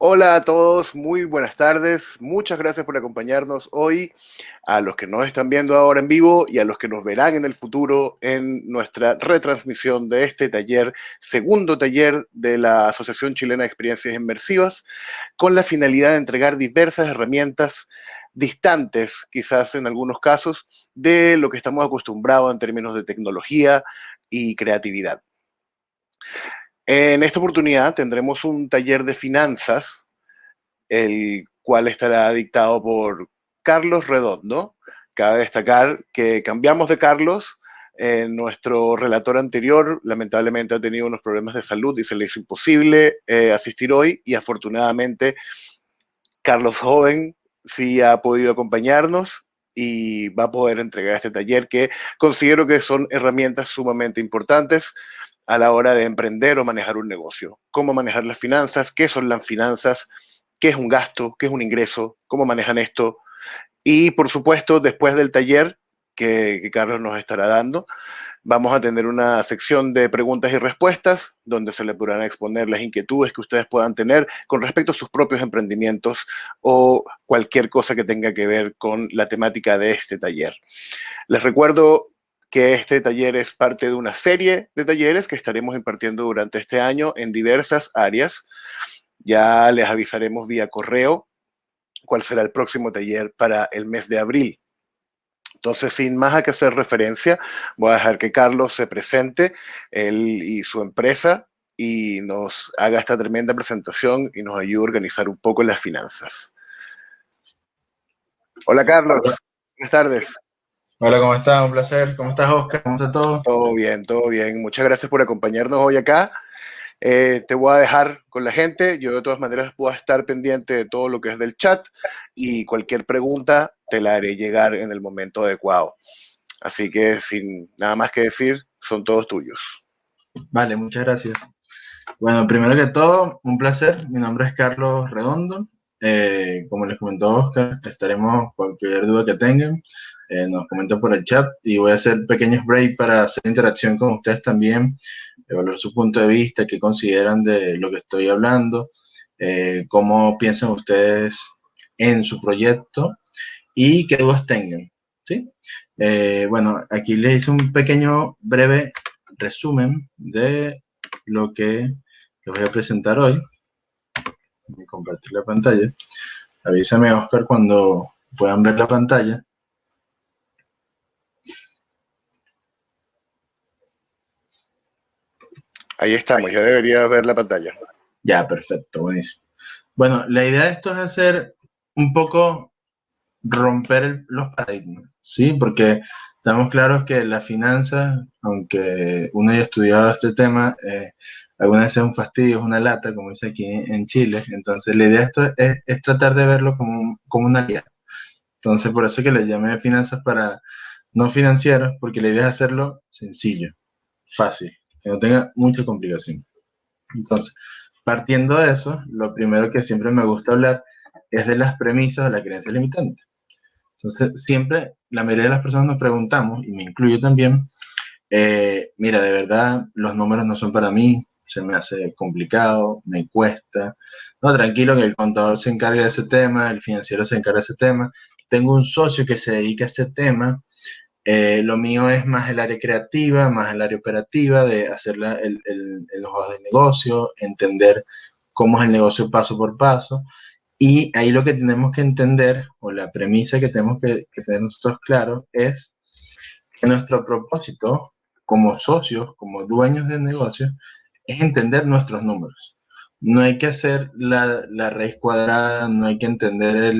Hola a todos, muy buenas tardes. Muchas gracias por acompañarnos hoy, a los que nos están viendo ahora en vivo y a los que nos verán en el futuro en nuestra retransmisión de este taller, segundo taller de la Asociación Chilena de Experiencias Inmersivas, con la finalidad de entregar diversas herramientas distantes, quizás en algunos casos, de lo que estamos acostumbrados en términos de tecnología y creatividad. En esta oportunidad tendremos un taller de finanzas, el cual estará dictado por Carlos Redondo. Cabe destacar que cambiamos de Carlos. Nuestro relator anterior lamentablemente ha tenido unos problemas de salud y se le hizo imposible asistir hoy, y afortunadamente Carlos Joven sí ha podido acompañarnos y va a poder entregar este taller, que considero que son herramientas sumamente importantes a la hora de emprender o manejar un negocio. Cómo manejar las finanzas, qué son las finanzas, qué es un gasto, qué es un ingreso, cómo manejan esto. Y por supuesto, después del taller que Carlos nos estará dando, vamos a tener una sección de preguntas y respuestas donde se le podrán exponer las inquietudes que ustedes puedan tener con respecto a sus propios emprendimientos o cualquier cosa que tenga que ver con la temática de este taller. Les recuerdo que este taller es parte de una serie de talleres que estaremos impartiendo durante este año en diversas áreas. Ya les avisaremos vía correo cuál será el próximo taller para el mes de abril. Entonces, sin más a que hacer referencia, voy a dejar que Carlos se presente, él y su empresa, y nos haga esta tremenda presentación y nos ayude a organizar un poco las finanzas. Hola Carlos, Hola, buenas tardes. hola, ¿cómo estás? Un placer. ¿Cómo estás, Oscar? ¿Cómo está todo? Todo bien, todo bien. Muchas gracias por acompañarnos hoy acá. Te voy a dejar con la gente. Yo de todas maneras voy a estar pendiente de todo lo que es del chat, y cualquier pregunta te la haré llegar en el momento adecuado. Así que sin nada más que decir, son todos tuyos. Vale, muchas gracias. Bueno, primero que todo, un placer. Mi nombre es Carlos Redondo. Como les comentó Oscar, estaremos cualquier duda que tengan. Nos comentan por el chat y voy a hacer pequeños breaks para hacer interacción con ustedes también, evaluar su punto de vista, qué consideran de lo que estoy hablando, cómo piensan ustedes en su proyecto y qué dudas tengan, ¿sí? Bueno, aquí les hice un pequeño breve resumen de lo que les voy a presentar hoy. Voy a compartir la pantalla. Avísame, Oscar, cuando puedan ver la pantalla. Ahí estamos, ya debería ver la pantalla. Ya, perfecto, buenísimo. Bueno, la idea de esto es hacer un poco romper los paradigmas, ¿sí? Porque estamos claros que las finanzas, aunque uno haya estudiado este tema, algunas veces es un fastidio, es una lata, como dice aquí en Chile. Entonces, la idea de esto es tratar de verlo como una guía. Entonces, por eso que le llamé finanzas para no financieros, porque la idea es hacerlo sencillo, fácil, que no tenga mucha complicación. Entonces, partiendo de eso, lo primero que siempre me gusta hablar es de las premisas de la creencia limitante. Entonces, siempre, la mayoría de las personas nos preguntamos, y me incluyo también, mira, de verdad, los números no son para mí, se me hace complicado, me cuesta. No, tranquilo, que el contador se encarga de ese tema, el financiero se encarga de ese tema. Tengo un socio que se dedica a ese tema. Lo mío es más el área creativa, más el área operativa, de hacer los juegos de negocio, entender cómo es el negocio paso por paso. Y ahí lo que tenemos que entender, o la premisa que tenemos que tener nosotros claro, es que nuestro propósito como socios, como dueños del negocio, es entender nuestros números. No hay que hacer la raíz cuadrada, no hay que entender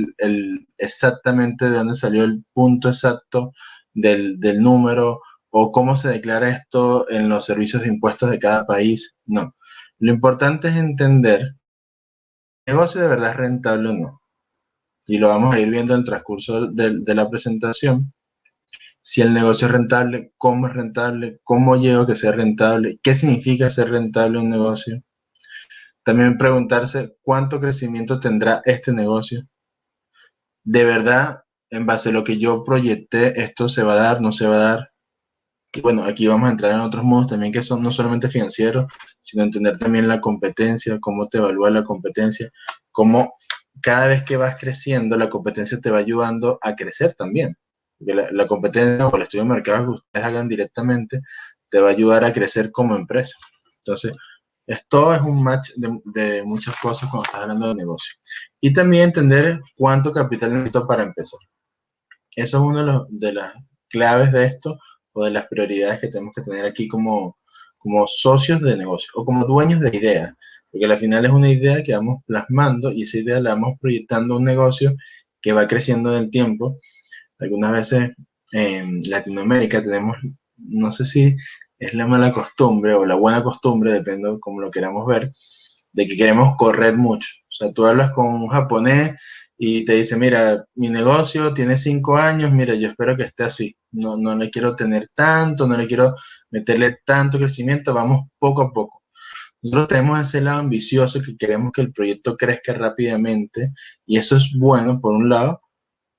exactamente de dónde salió el punto exacto del número o cómo se declara esto en los servicios de impuestos de cada país. No. Lo importante es entender si el negocio de verdad es rentable o no. Y lo vamos a ir viendo en el transcurso de la presentación. Si el negocio es rentable, cómo llego a que sea rentable, qué significa ser rentable un negocio. También preguntarse cuánto crecimiento tendrá este negocio. De verdad, en base a lo que yo proyecté, esto se va a dar, no se va a dar. Y bueno, aquí vamos a entrar en otros modos también que son no solamente financieros, sino entender también la competencia, cómo te evalúa la competencia, cómo cada vez que vas creciendo, la competencia te va ayudando a crecer también. Porque la competencia o el estudio de mercado que ustedes hagan directamente te va a ayudar a crecer como empresa. Entonces, esto es un match de muchas cosas cuando estás hablando de negocio. Y también entender cuánto capital necesito para empezar. Eso es una de las claves de esto o de las prioridades que tenemos que tener aquí como socios de negocio o como dueños de ideas. Porque al final es una idea que vamos plasmando y esa idea la vamos proyectando a un negocio que va creciendo en el tiempo. Algunas veces en Latinoamérica tenemos, no sé si es la mala costumbre o la buena costumbre, depende de cómo lo queramos ver, de que queremos correr mucho. O sea, tú hablas con un japonés y te dice, mira, mi negocio tiene 5 años, mira, yo espero que esté así. No, no le quiero tener tanto, no le quiero meterle tanto crecimiento, vamos poco a poco. Nosotros tenemos ese lado ambicioso que queremos que el proyecto crezca rápidamente y eso es bueno por un lado,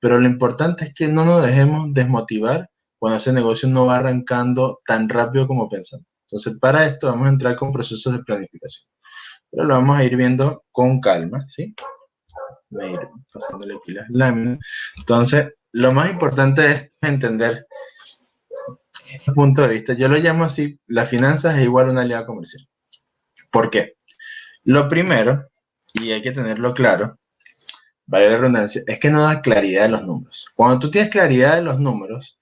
pero lo importante es que no nos dejemos desmotivar cuando ese negocio no va arrancando tan rápido como pensamos. Entonces, para esto vamos a entrar con procesos de planificación, pero lo vamos a ir viendo con calma, ¿sí? Voy a ir pasándole aquí las láminas. Entonces, lo más importante es entender este punto de vista. Yo lo llamo así, las finanzas es igual a una aliada comercial. ¿Por qué? Lo primero, y hay que tenerlo claro, vale la redundancia, es que no da claridad de los números. Cuando tú tienes claridad de los números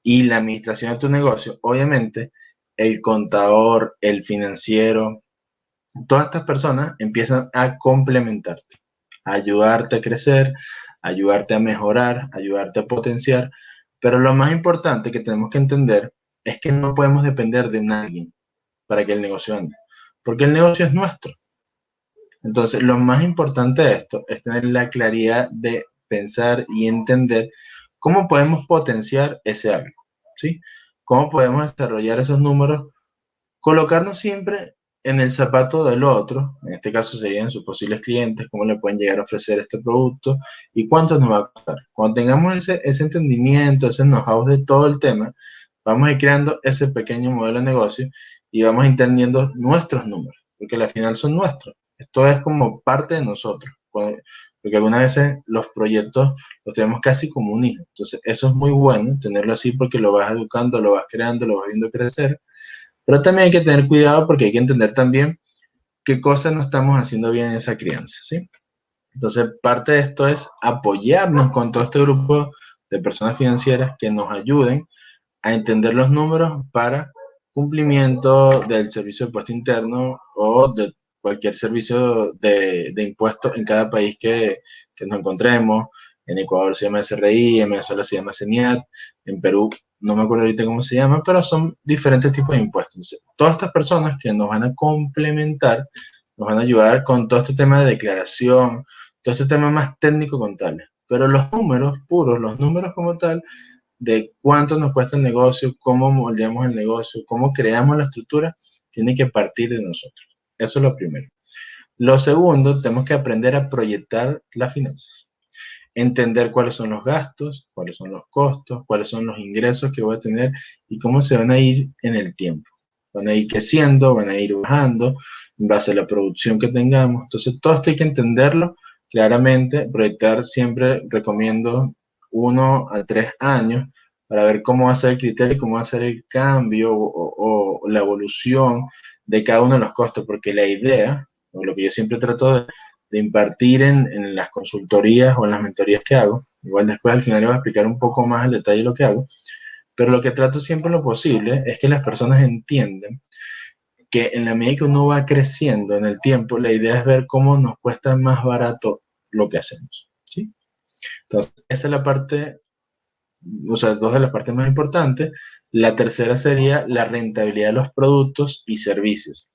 y la administración de tu negocio, obviamente, el contador, el financiero, todas estas personas empiezan a complementarte, a ayudarte a crecer, a ayudarte a mejorar, a ayudarte a potenciar. Pero lo más importante que tenemos que entender es que no podemos depender de nadie para que el negocio ande, porque el negocio es nuestro. Entonces, lo más importante de esto es tener la claridad de pensar y entender cómo podemos potenciar ese algo, ¿sí? Cómo podemos desarrollar esos números, colocarnos siempre en el zapato del otro, en este caso serían sus posibles clientes, cómo le pueden llegar a ofrecer este producto y cuánto nos va a costar. Cuando tengamos ese entendimiento, ese know-how de todo el tema, vamos a ir creando ese pequeño modelo de negocio y vamos entendiendo nuestros números, porque al final son nuestros. Esto es como parte de nosotros, porque algunas veces los proyectos los tenemos casi como un hijo. Entonces, eso es muy bueno, tenerlo así porque lo vas educando, lo vas creando, lo vas viendo crecer, pero también hay que tener cuidado porque hay que entender también qué cosas no estamos haciendo bien en esa crianza, ¿sí? Entonces, parte de esto es apoyarnos con todo este grupo de personas financieras que nos ayuden a entender los números para cumplimiento del servicio de impuesto interno o de cualquier servicio de impuesto en cada país que nos encontremos. En Ecuador se llama SRI, en Venezuela se llama CENIAT, en Perú no me acuerdo ahorita cómo se llama, pero son diferentes tipos de impuestos. Entonces, todas estas personas que nos van a complementar, nos van a ayudar con todo este tema de declaración, todo este tema más técnico contable. Pero los números puros, los números como tal, de cuánto nos cuesta el negocio, cómo moldeamos el negocio, cómo creamos la estructura, tiene que partir de nosotros. Eso es lo primero. Lo segundo, tenemos que aprender a proyectar las finanzas. Entender cuáles son los gastos, cuáles son los costos, cuáles son los ingresos que voy a tener y cómo se van a ir en el tiempo. Van a ir creciendo, van a ir bajando en base a la producción que tengamos. Entonces, todo esto hay que entenderlo claramente. Proyectar siempre recomiendo 1 a 3 años para ver cómo va a ser el criterio y cómo va a ser el cambio o la evolución de cada uno de los costos, porque la idea, o lo que yo siempre trato de impartir en las consultorías o en las mentorías que hago, igual después al final les voy a explicar un poco más el detalle de lo que hago, pero lo que trato siempre lo posible es que las personas entiendan que en la medida que uno va creciendo en el tiempo, la idea es ver cómo nos cuesta más barato lo que hacemos, ¿sí? Entonces, esa es la parte, o sea, dos de las partes más importantes. La tercera sería la rentabilidad de los productos y servicios.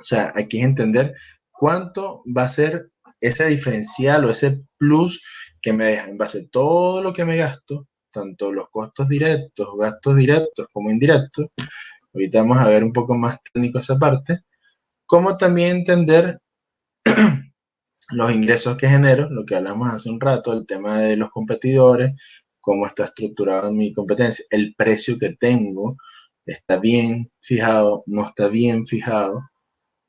O sea, aquí es entender cuánto va a ser ese diferencial o ese plus que me deja en base a todo lo que me gasto, tanto los costos directos, gastos directos como indirectos. Ahorita vamos a ver un poco más técnico esa parte, como también entender los ingresos que genero, lo que hablamos hace un rato, el tema de los competidores, cómo está estructurada mi competencia, el precio que tengo, está bien fijado, no está bien fijado,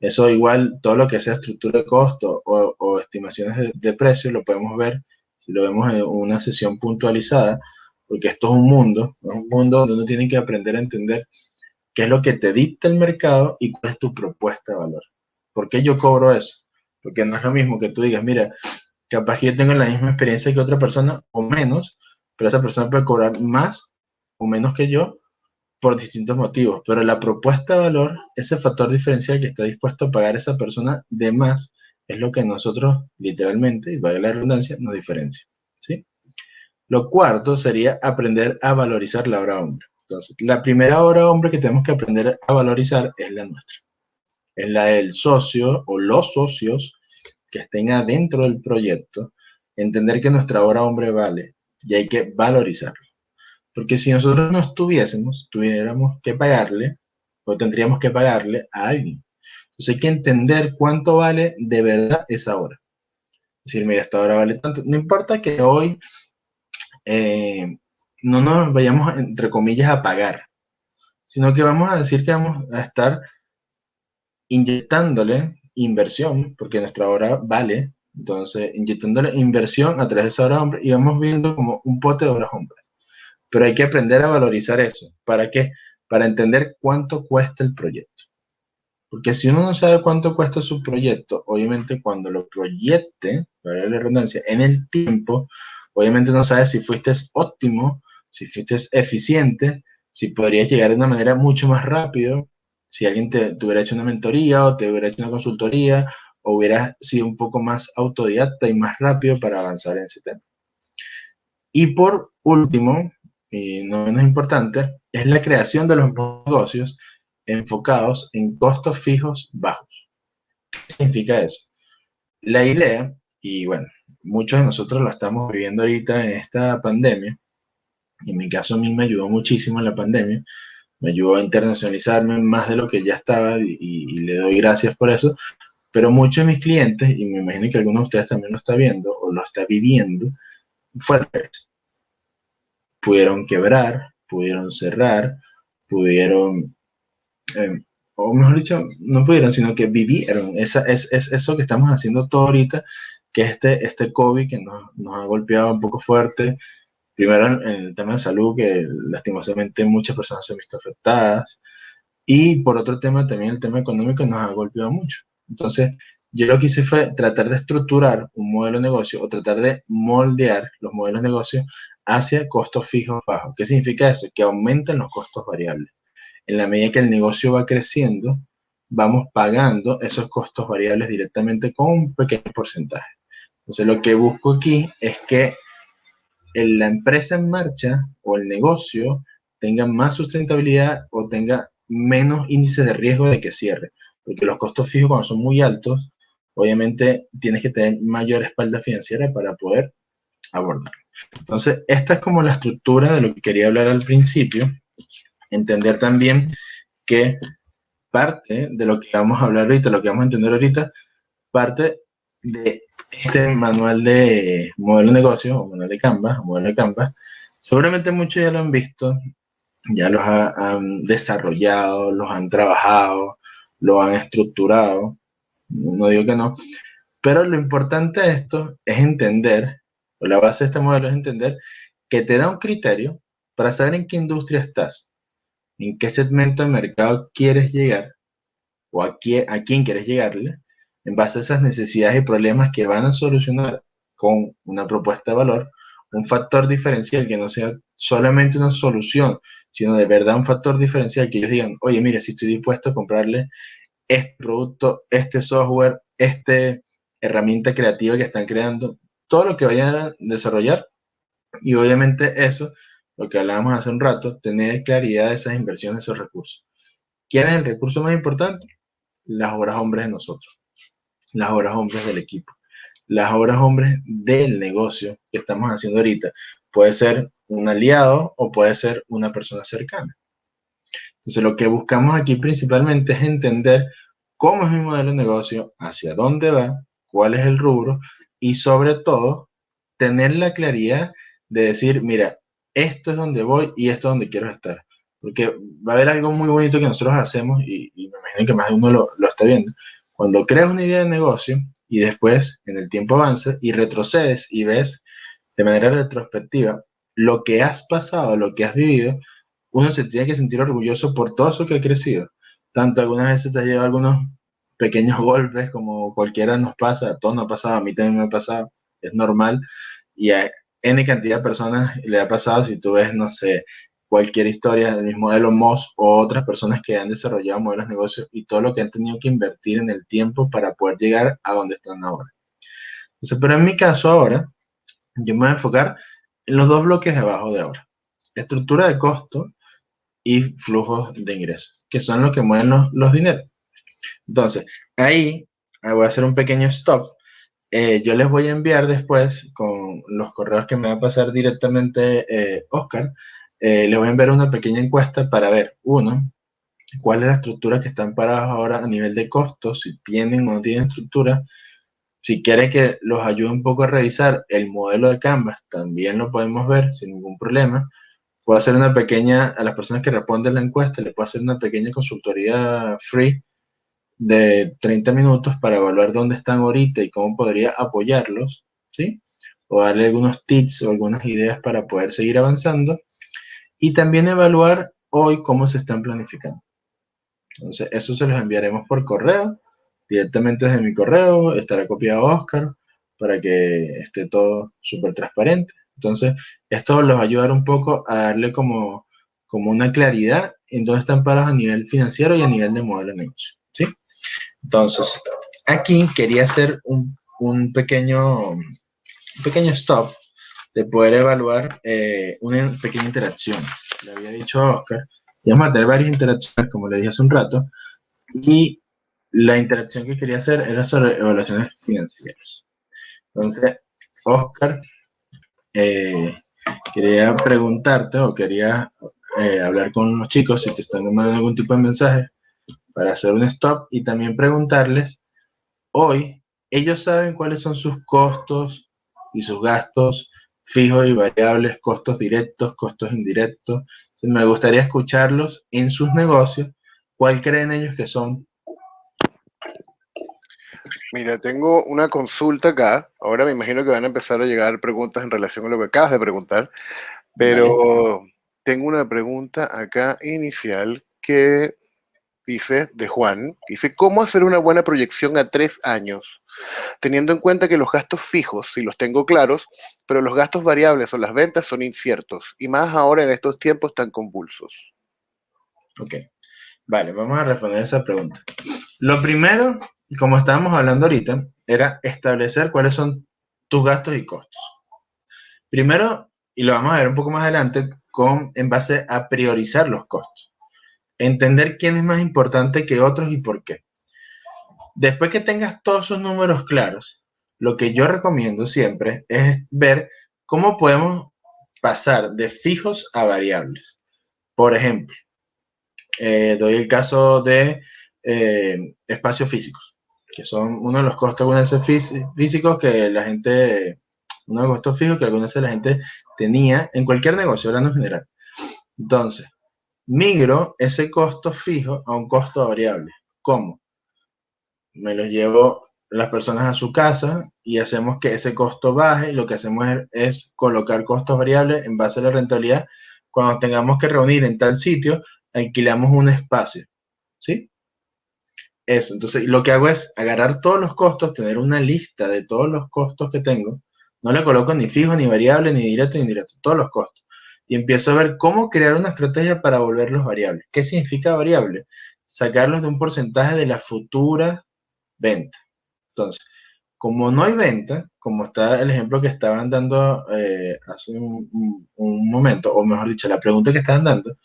Eso igual, todo lo que sea estructura de costo o estimaciones de precio, lo podemos ver si lo vemos en una sesión puntualizada, porque esto es un mundo donde uno tiene que aprender a entender qué es lo que te dicta el mercado y cuál es tu propuesta de valor. ¿Por qué yo cobro eso? Porque no es lo mismo que tú digas, mira, capaz que yo tengo la misma experiencia que otra persona o menos, pero esa persona puede cobrar más o menos que yo por distintos motivos. Pero la propuesta de valor, ese factor diferencial que está dispuesto a pagar esa persona de más, es lo que nosotros literalmente, y vaya la redundancia, nos diferencia. ¿Sí? Lo cuarto sería aprender a valorizar la hora hombre. Entonces, la primera hora hombre que tenemos que aprender a valorizar es la nuestra. Es la del socio o los socios que estén adentro del proyecto, entender que nuestra hora hombre vale y hay que valorizarlo. Porque si nosotros no estuviésemos, tuviéramos que pagarle o tendríamos que pagarle a alguien. Entonces hay que entender cuánto vale de verdad esa hora. Es decir, mira, esta hora vale tanto. No importa que hoy eh, no nos vayamos, entre comillas, a pagar, sino que vamos a decir que vamos a estar inyectándole inversión, porque nuestra hora vale, entonces inyectándole inversión a través de esa hora hombre y vamos viendo como un pote de horas hombre. Pero hay que aprender a valorizar eso. ¿Para qué? Para entender cuánto cuesta el proyecto. Porque si uno no sabe cuánto cuesta su proyecto, obviamente cuando lo proyecte, para la redundancia, en el tiempo, obviamente no sabes si fuiste óptimo, si fuiste eficiente, si podrías llegar de una manera mucho más rápido, si alguien te hubiera hecho una mentoría o te hubiera hecho una consultoría, o hubieras sido un poco más autodidacta y más rápido para avanzar en ese tema. Y por último, y no menos importante, es la creación de los negocios enfocados en costos fijos bajos. ¿Qué significa eso? La idea, y bueno, muchos de nosotros lo estamos viviendo ahorita en esta pandemia, y en mi caso a mí me ayudó muchísimo en la pandemia, me ayudó a internacionalizarme más de lo que ya estaba y le doy gracias por eso, pero muchos de mis clientes, y me imagino que algunos de ustedes también lo está viendo o lo está viviendo, fue al revés. Pudieron quebrar, pudieron cerrar, pudieron, eh, o mejor dicho, no pudieron, sino que vivieron. Es eso que estamos haciendo todo ahorita, que es este COVID que nos ha golpeado un poco fuerte. Primero en el tema de salud, que lastimosamente muchas personas se han visto afectadas. Y por otro tema, también el tema económico nos ha golpeado mucho. Entonces, yo lo que hice fue tratar de estructurar un modelo de negocio o tratar de moldear los modelos de negocio hacia costos fijos bajos. ¿Qué significa eso? Que aumentan los costos variables. En la medida que el negocio va creciendo, vamos pagando esos costos variables directamente con un pequeño porcentaje. Entonces, lo que busco aquí es que la empresa en marcha o el negocio tenga más sustentabilidad o tenga menos índice de riesgo de que cierre. Porque los costos fijos cuando son muy altos, obviamente tienes que tener mayor espalda financiera para poder abordarlo. Entonces, esta es como la estructura de lo que quería hablar al principio. Entender también que parte de lo que vamos a hablar ahorita, lo que vamos a entender ahorita, parte de este manual de modelo de negocio, o manual de Canva, modelo de Canva. Seguramente muchos ya lo han visto, ya los han desarrollado, los han trabajado, lo han estructurado, no digo que no, pero lo importante de esto es entender, o la base de este modelo es entender que te da un criterio para saber en qué industria estás, en qué segmento de mercado quieres llegar o a quién quieres llegarle, en base a esas necesidades y problemas que van a solucionar con una propuesta de valor, un factor diferencial que no sea solamente una solución, sino de verdad un factor diferencial que ellos digan, oye, mire, si estoy dispuesto a comprarle este producto, este software, esta herramienta creativa que están creando, todo lo que vayan a desarrollar y obviamente eso, lo que hablábamos hace un rato, tener claridad de esas inversiones, esos recursos. ¿Quién es el recurso más importante? Las horas hombres de nosotros, las horas hombres del equipo, las horas hombres del negocio que estamos haciendo ahorita. Puede ser un aliado o puede ser una persona cercana. Entonces, lo que buscamos aquí principalmente es entender cómo es mi modelo de negocio, hacia dónde va, cuál es el rubro y sobre todo tener la claridad de decir, mira, esto es donde voy y esto es donde quiero estar. porque va a haber algo muy bonito que nosotros hacemos y me imagino que más de uno lo está viendo. Cuando creas una idea de negocio y después en el tiempo avanza y retrocedes y ves de manera retrospectiva lo que has pasado, lo que has vivido, uno se tiene que sentir orgulloso por todo eso que ha crecido. Tanto algunas veces te ha llevado algunos pequeños golpes, como cualquiera nos pasa, a todos nos ha pasado, a mí también me ha pasado, es normal, y a N cantidad de personas le ha pasado. Si tú ves, no sé, cualquier historia del mismo Elon Musk o otras personas que han desarrollado modelos de negocio y todo lo que han tenido que invertir en el tiempo para poder llegar a donde están ahora. Entonces, pero en mi caso ahora, yo me voy a enfocar en los dos bloques de abajo de ahora. Estructura de costo y flujos de ingresos, que son los que mueven los dineros. Entonces, ahí voy a hacer un pequeño stop. Yo les voy a enviar después con los correos que me va a pasar directamente Oscar. Les voy a enviar una pequeña encuesta para ver, uno, cuál es la estructura que están parados ahora a nivel de costos, si tienen o no tienen estructura. Si quiere que los ayude un poco a revisar el modelo de Canvas, también lo podemos ver sin ningún problema. Puedo hacer una pequeña, a las personas que responden la encuesta, le puedo hacer una pequeña consultoría free de 30 minutos para evaluar dónde están ahorita y cómo podría apoyarlos, ¿sí? O darle algunos tips o algunas ideas para poder seguir avanzando. Y también evaluar hoy cómo se están planificando. Entonces, eso se los enviaremos por correo, directamente desde mi correo, estará copiado Oscar para que esté todo súper transparente. Entonces, esto los va a ayudar un poco a darle como una claridad en dónde están parados a nivel financiero y a nivel de modelo de negocio, ¿sí? Entonces, aquí quería hacer un pequeño stop de poder evaluar una pequeña interacción. Le había dicho a Oscar, y vamos a tener varias interacciones, como le dije hace un rato, y la interacción que quería hacer era sobre evaluaciones financieras. Entonces, Oscar, eh, quería preguntarte o quería hablar con los chicos si te están mandando algún tipo de mensaje para hacer un stop y también preguntarles, hoy, ellos saben cuáles son sus costos y sus gastos fijos y variables, costos directos, costos indirectos. Entonces, me gustaría escucharlos en sus negocios, cuál creen ellos que son. Mira, tengo una consulta acá. Ahora me imagino que van a empezar a llegar preguntas en relación a lo que acabas de preguntar, Vale. pero tengo una pregunta acá inicial que dice, de Juan, dice, ¿cómo hacer una buena proyección a 3 años? Teniendo en cuenta que los gastos fijos, sí los tengo claros, pero los gastos variables o las ventas son inciertos, y más ahora en estos tiempos tan convulsos. Ok, vale, vamos a responder esa pregunta. Lo primero, como estábamos hablando ahorita, era establecer cuáles son tus gastos y costos. Primero, y lo vamos a ver un poco más adelante, en base a priorizar los costos. Entender quién es más importante que otros y por qué. Después que tengas todos esos números claros, lo que yo recomiendo siempre es ver cómo podemos pasar de fijos a variables. Por ejemplo, doy el caso de espacios físicos, que son uno de los costos algunas veces físicos que la gente, uno de los costos fijos que algunas veces la gente tenía en cualquier negocio, hablando en general. Entonces, migro ese costo fijo a un costo variable. ¿Cómo? Me los llevo las personas a su casa y hacemos que ese costo baje. Lo que hacemos es colocar costos variables en base a la rentabilidad. Cuando tengamos que reunir en tal sitio, alquilamos un espacio, ¿sí? Eso, entonces lo que hago es agarrar todos los costos, tener una lista de todos los costos que tengo, no le coloco ni fijo, ni variable, ni directo, ni indirecto, todos los costos. Y empiezo a ver cómo crear una estrategia para volverlos variables. ¿Qué significa variable? Sacarlos de un porcentaje de la futura venta. Entonces, como no hay venta, como está el ejemplo que estaban dando hace un momento, o mejor dicho, la pregunta que estaban dando,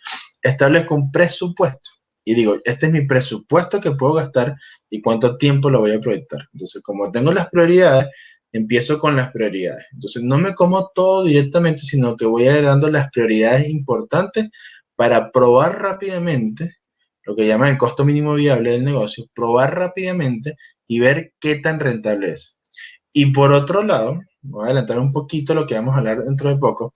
establezco un presupuesto y digo, este es mi presupuesto que puedo gastar y cuánto tiempo lo voy a proyectar. Entonces, como tengo las prioridades, empiezo con las prioridades. Entonces, no me como todo directamente, sino que voy agregando las prioridades importantes para probar rápidamente lo que llaman el costo mínimo viable del negocio, probar rápidamente y ver qué tan rentable es. Y por otro lado, voy a adelantar un poquito lo que vamos a hablar dentro de poco,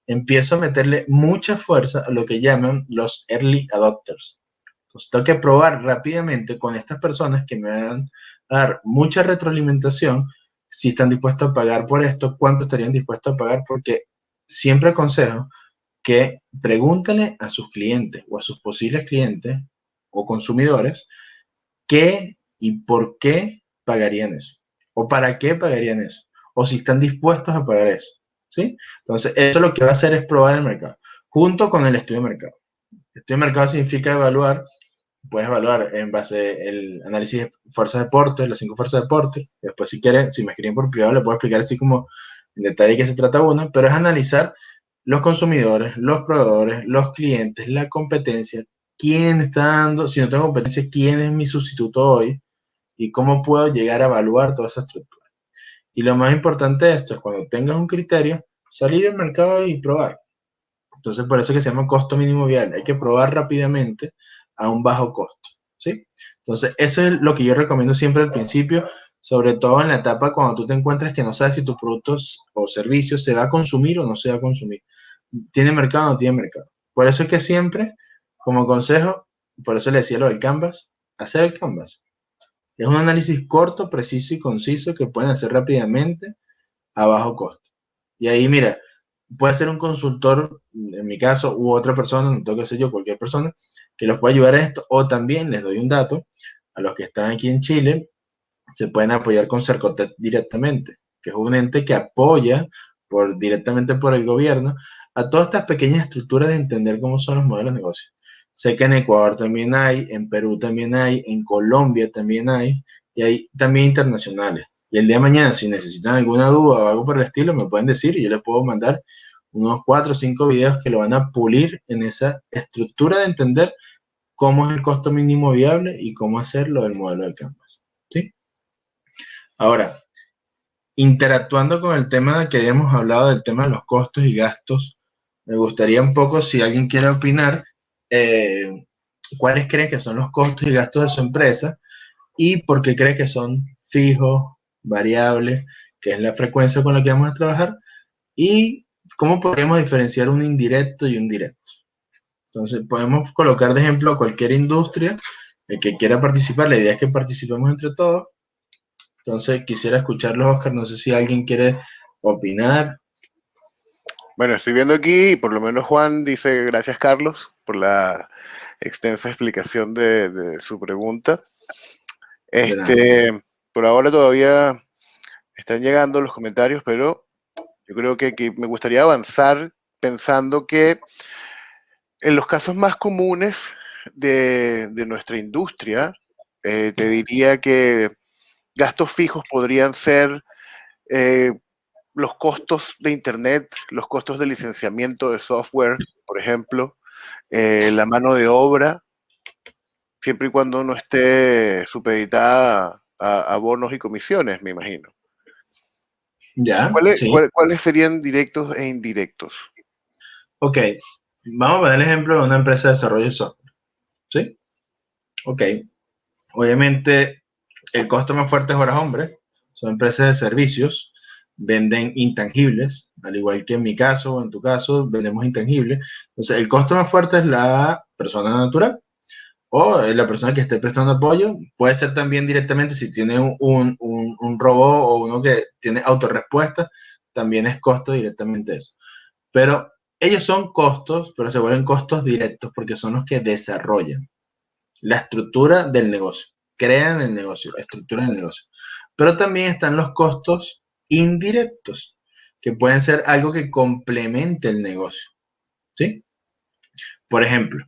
empiezo a meterle mucha fuerza a lo que llaman los early adopters. Entonces, tengo que probar rápidamente con estas personas que me van a dar mucha retroalimentación si están dispuestos a pagar por esto, cuánto estarían dispuestos a pagar, porque siempre aconsejo que pregúntale a sus clientes o a sus posibles clientes o consumidores qué y por qué pagarían eso, o para qué pagarían eso, o si están dispuestos a pagar eso, ¿sí? Entonces, eso lo que va a hacer es probar el mercado, junto con el estudio de mercado. El estudio de mercado significa evaluar, puedes evaluar en base al análisis de fuerzas de deporte, las 5 fuerzas de deporte, después si quieren, si me escriben por privado, le puedo explicar así como en detalle qué se trata uno, pero es analizar los consumidores, los proveedores, los clientes, la competencia, quién está dando, si no tengo competencia, quién es mi sustituto hoy y cómo puedo llegar a evaluar toda esa estructura. Y lo más importante de esto es cuando tengas un criterio, salir al mercado y probar. Entonces, por eso es que se llama costo mínimo viable. Hay que probar rápidamente a un bajo costo, ¿sí? Entonces, eso es lo que yo recomiendo siempre al principio, sobre todo en la etapa cuando tú te encuentras que no sabes si tus productos o servicios se va a consumir o no se va a consumir. ¿Tiene mercado o no tiene mercado? Por eso es que siempre, como consejo, por eso le decía lo del Canvas, hacer el Canvas. Es un análisis corto, preciso y conciso que pueden hacer rápidamente a bajo costo. Y ahí, mira, puede ser un consultor, en mi caso, u otra persona, no tengo que ser yo, cualquier persona, que los pueda ayudar a esto. O también les doy un dato, a los que están aquí en Chile, se pueden apoyar con Cercotec directamente, que es un ente que apoya directamente por el gobierno a todas estas pequeñas estructuras de entender cómo son los modelos de negocio. Sé que en Ecuador también hay, en Perú también hay, en Colombia también hay, y hay también internacionales. Y el día de mañana, si necesitan alguna duda o algo por el estilo, me pueden decir y yo les puedo mandar unos 4 o 5 videos que lo van a pulir en esa estructura de entender cómo es el costo mínimo viable y cómo hacerlo del modelo de Canvas. ¿Sí? Ahora, interactuando con el tema de que habíamos hablado del tema de los costos y gastos, me gustaría un poco, si alguien quiere opinar, eh, cuáles cree que son los costos y gastos de su empresa y por qué cree que son fijos, variables, que es la frecuencia con la que vamos a trabajar, y cómo podríamos diferenciar un indirecto y un directo. Entonces, podemos colocar de ejemplo a cualquier industria, el que quiera participar, la idea es que participemos entre todos. Entonces, quisiera escucharlos, Oscar, no sé si alguien quiere opinar. Bueno, estoy viendo aquí, y por lo menos Juan dice gracias Carlos por la extensa explicación de su pregunta. De nada. Por ahora todavía están llegando los comentarios, pero yo creo que me gustaría avanzar pensando que en los casos más comunes de nuestra industria, te diría que gastos fijos podrían ser eh, los costos de Internet, los costos de licenciamiento de software, por ejemplo, la mano de obra, siempre y cuando no esté supeditada a bonos y comisiones, me imagino. ¿Ya? Sí. ¿Cuáles serían directos e indirectos? Ok. Vamos a poner el ejemplo de una empresa de desarrollo de software. ¿Sí? Ok. Obviamente, el costo más fuerte es horas hombre. Son empresas de servicios. Venden intangibles, al igual que en mi caso o en tu caso, vendemos intangibles. Entonces, el costo más fuerte es la persona natural o la persona que esté prestando apoyo. Puede ser también directamente si tiene un robot o uno que tiene autorrespuesta, también es costo directamente eso. Pero ellos son costos, pero se vuelven costos directos porque son los que desarrollan la estructura del negocio, crean el negocio, la estructura del negocio. Pero también están los costos indirectos, que pueden ser algo que complemente el negocio. ¿Sí? Por ejemplo,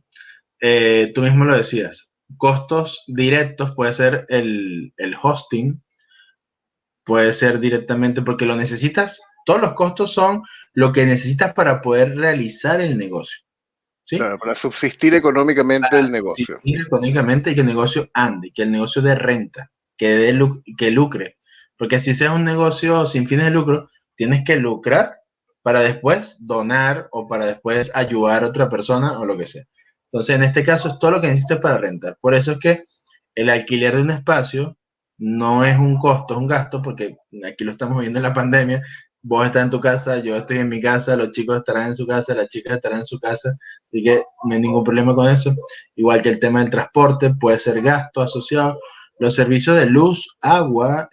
tú mismo lo decías, costos directos puede ser el hosting, puede ser directamente porque lo necesitas, todos los costos son lo que necesitas para poder realizar el negocio, ¿sí? Claro, para subsistir económicamente Para el negocio. subsistir económicamente y que el negocio ande, que el negocio dé renta, que lucre. Porque si seas un negocio sin fines de lucro, tienes que lucrar para después donar o para después ayudar a otra persona o lo que sea. Entonces, en este caso es todo lo que necesitas para rentar. Por eso es que el alquiler de un espacio no es un costo, es un gasto, porque aquí lo estamos viendo en la pandemia, vos estás en tu casa, yo estoy en mi casa, los chicos estarán en su casa, las chicas estarán en su casa, así que no hay ningún problema con eso. Igual que el tema del transporte, puede ser gasto asociado. Los servicios de luz, agua,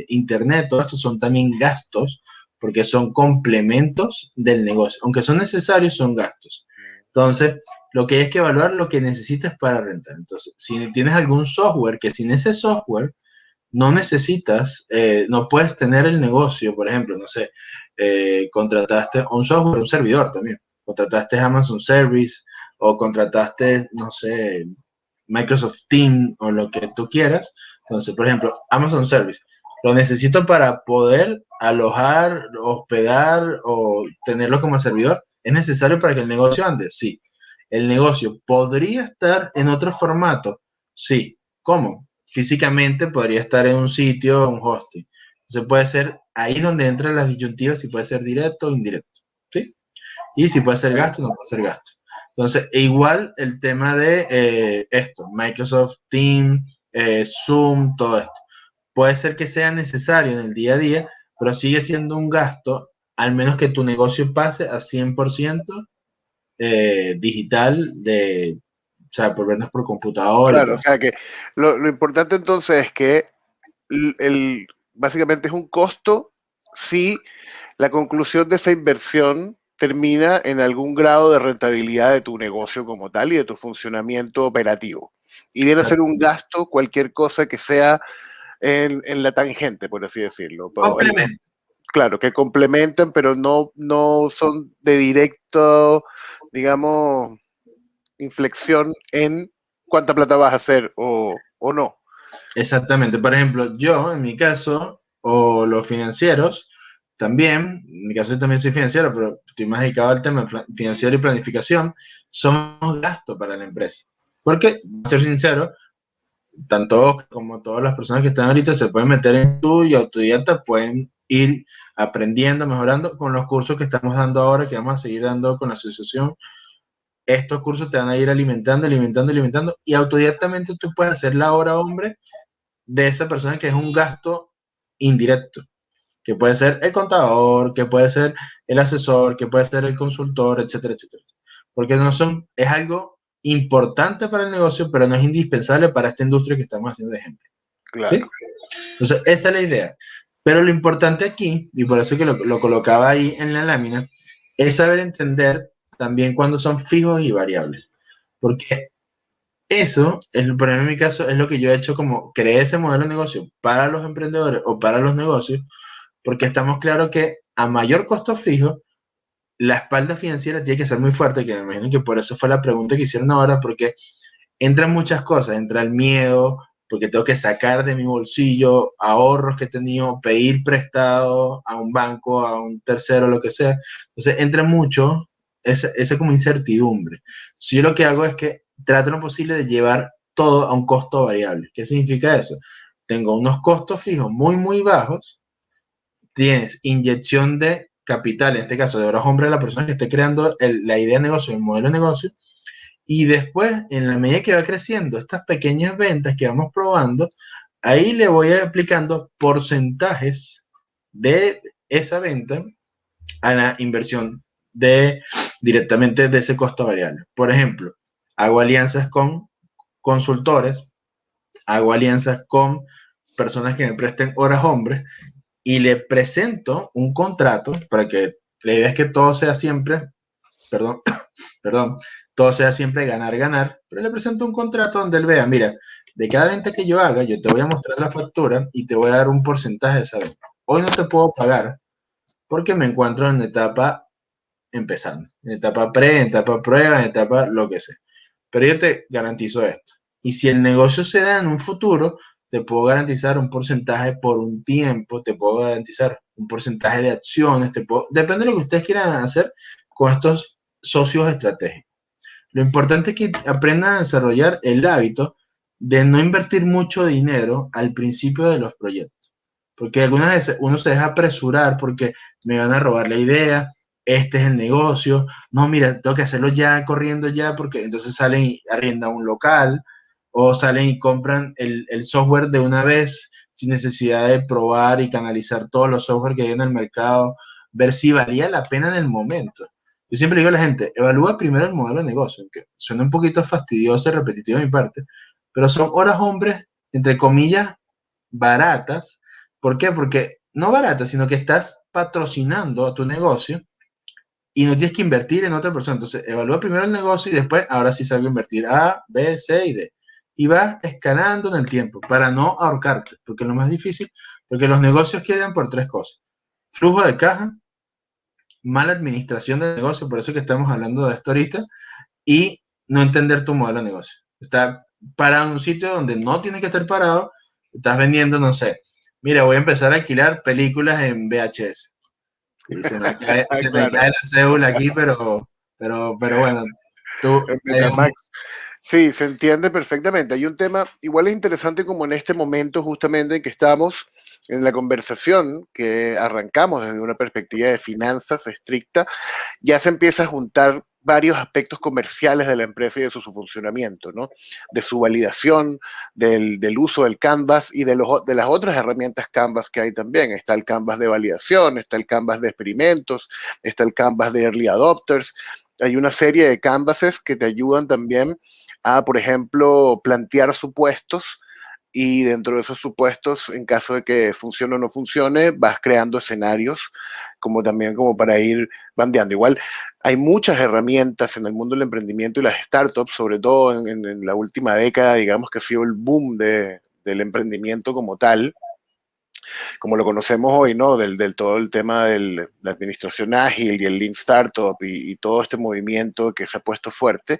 internet, todo esto son también gastos, porque son complementos del negocio. Aunque son necesarios, son gastos. Entonces, lo que hay es que evaluar lo que necesitas para rentar. Entonces, si tienes algún software, que sin ese software no necesitas, no puedes tener el negocio, por ejemplo, no sé, contrataste un software, un servidor también, contrataste Amazon Service o contrataste, no sé, Microsoft Teams o lo que tú quieras. Entonces, por ejemplo, Amazon Service, lo necesito para poder alojar, hospedar o tenerlo como servidor. ¿Es necesario para que el negocio ande? Sí. ¿El negocio podría estar en otro formato? Sí. ¿Cómo? Físicamente podría estar en un sitio, un hosting. Entonces puede ser ahí donde entran las disyuntivas, si puede ser directo o indirecto. ¿Sí? Y si puede ser gasto o no puede ser gasto. Entonces, e igual el tema de esto, Microsoft Teams, Zoom, todo esto. Puede ser que sea necesario en el día a día, pero sigue siendo un gasto, al menos que tu negocio pase a 100% digital, o sea, por vernos por computador y Claro, o todo. sea que lo importante entonces es que básicamente es un costo si la conclusión de esa inversión termina en algún grado de rentabilidad de tu negocio como tal y de tu funcionamiento operativo. Y viene a ser un Exactamente. gasto cualquier cosa que sea en la tangente, por así decirlo. Complemento. Claro, que complementan, pero no son de directo, digamos, inflexión en cuánta plata vas a hacer o no. Exactamente. Por ejemplo, yo, en mi caso, o los financieros, también, en mi caso yo también soy financiero, pero estoy más dedicado al tema financiero y planificación, somos gastos para la empresa. Porque, para ser sincero, tanto como todas las personas que están ahorita se pueden meter en tú y autodidacta, pueden ir aprendiendo, mejorando con los cursos que estamos dando ahora, que vamos a seguir dando con la asociación. Estos cursos te van a ir alimentando, alimentando, alimentando, y autodidactamente tú puedes hacer la hora hombre de esa persona, que es un gasto indirecto, que puede ser el contador, que puede ser el asesor, que puede ser el consultor, etcétera, etcétera. Porque no son, es algo importante para el negocio, pero no es indispensable para esta industria que estamos haciendo de ejemplo. ¿Sí? Claro. Entonces, esa es la idea. Pero lo importante aquí, y por eso que lo colocaba ahí en la lámina, es saber entender también cuándo son fijos y variables. Porque eso, por ejemplo, en mi caso, es lo que yo he hecho, como creé ese modelo de negocio para los emprendedores o para los negocios, porque estamos claros que a mayor costo fijo, la espalda financiera tiene que ser muy fuerte, que me imagino que por eso fue la pregunta que hicieron ahora, porque entran muchas cosas, entra el miedo, porque tengo que sacar de mi bolsillo ahorros que he tenido, pedir prestado a un banco, a un tercero, lo que sea. Entonces entra mucho esa como incertidumbre. Si yo lo que hago es que trato lo posible de llevar todo a un costo variable. ¿Qué significa eso? Tengo unos costos fijos muy, muy bajos, tienes inyección de capital, en este caso de horas hombre, la persona que esté creando la idea de negocio, el modelo de negocio, y después, en la medida que va creciendo estas pequeñas ventas que vamos probando, ahí le voy aplicando porcentajes de esa venta a la inversión directamente de ese costo variable. Por ejemplo, hago alianzas con consultores, hago alianzas con personas que me presten horas hombres y le presento un contrato para que la idea es que todo sea siempre, perdón, perdón, todo sea siempre ganar, ganar, pero le presento un contrato donde él vea, mira, de cada venta que yo haga, yo te voy a mostrar la factura y te voy a dar un porcentaje de esa venta. Hoy no te puedo pagar porque me encuentro en etapa empezando, en etapa pre, en etapa prueba, en etapa lo que sea. Pero yo te garantizo esto. Y si el negocio se da en un futuro, te puedo garantizar un porcentaje por un tiempo, te puedo garantizar un porcentaje de acciones, depende de lo que ustedes quieran hacer con estos socios estratégicos. Lo importante es que aprendan a desarrollar el hábito de no invertir mucho dinero al principio de los proyectos. Porque algunas veces uno se deja apresurar porque me van a robar la idea, este es el negocio, no, mira, tengo que hacerlo ya, corriendo ya, porque entonces salen y arriendan un local, o salen y compran el software de una vez sin necesidad de probar y canalizar todos los software que hay en el mercado, ver si valía la pena en el momento. Yo siempre digo a la gente, evalúa primero el modelo de negocio, que suena un poquito fastidioso y repetitivo de mi parte, pero son horas hombres, entre comillas, baratas. ¿Por qué? Porque no baratas, sino que estás patrocinando a tu negocio y no tienes que invertir en otra persona. Entonces, evalúa primero el negocio y después, ahora sí sabes invertir A, B, C y D. Y vas escalando en el tiempo para no ahorcarte, porque es lo más difícil, porque los negocios quieren por tres cosas. Flujo de caja, mala administración del negocio, por eso que estamos hablando de esto ahorita, y no entender tu modelo de negocio. Está parado en un sitio donde no tiene que estar parado, estás vendiendo, no sé, mira, voy a empezar a alquilar películas en VHS. Y se me Claro, cae la cédula aquí, pero bueno, tú, en Betamax. Sí, se entiende perfectamente. Hay un tema igual es interesante como en este momento justamente en que estamos en la conversación que arrancamos desde una perspectiva de finanzas estricta, ya se empieza a juntar varios aspectos comerciales de la empresa y de su funcionamiento, ¿no? De su validación, del uso del Canvas y de las otras herramientas Canvas que hay también. Está el Canvas de validación, está el Canvas de experimentos, está el Canvas de early adopters. Hay una serie de canvases que te ayudan también a, por ejemplo, plantear supuestos y dentro de esos supuestos, en caso de que funcione o no funcione, vas creando escenarios como también como para ir bandeando. Igual hay muchas herramientas en el mundo del emprendimiento y las startups, sobre todo en la última década, digamos que ha sido el boom del emprendimiento como tal, como lo conocemos hoy, ¿no? Del todo el tema de la administración ágil y el Lean Startup y todo este movimiento que se ha puesto fuerte.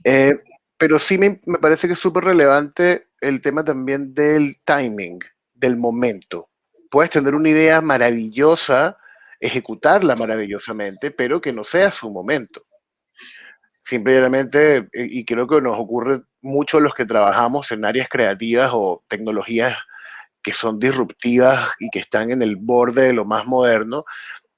Eh, pero sí me parece que es súper relevante el tema también del timing, del momento. Puedes tener una idea maravillosa, ejecutarla maravillosamente, pero que no sea su momento. Simplemente, y creo que nos ocurre mucho a los que trabajamos en áreas creativas o tecnologías que son disruptivas y que están en el borde de lo más moderno,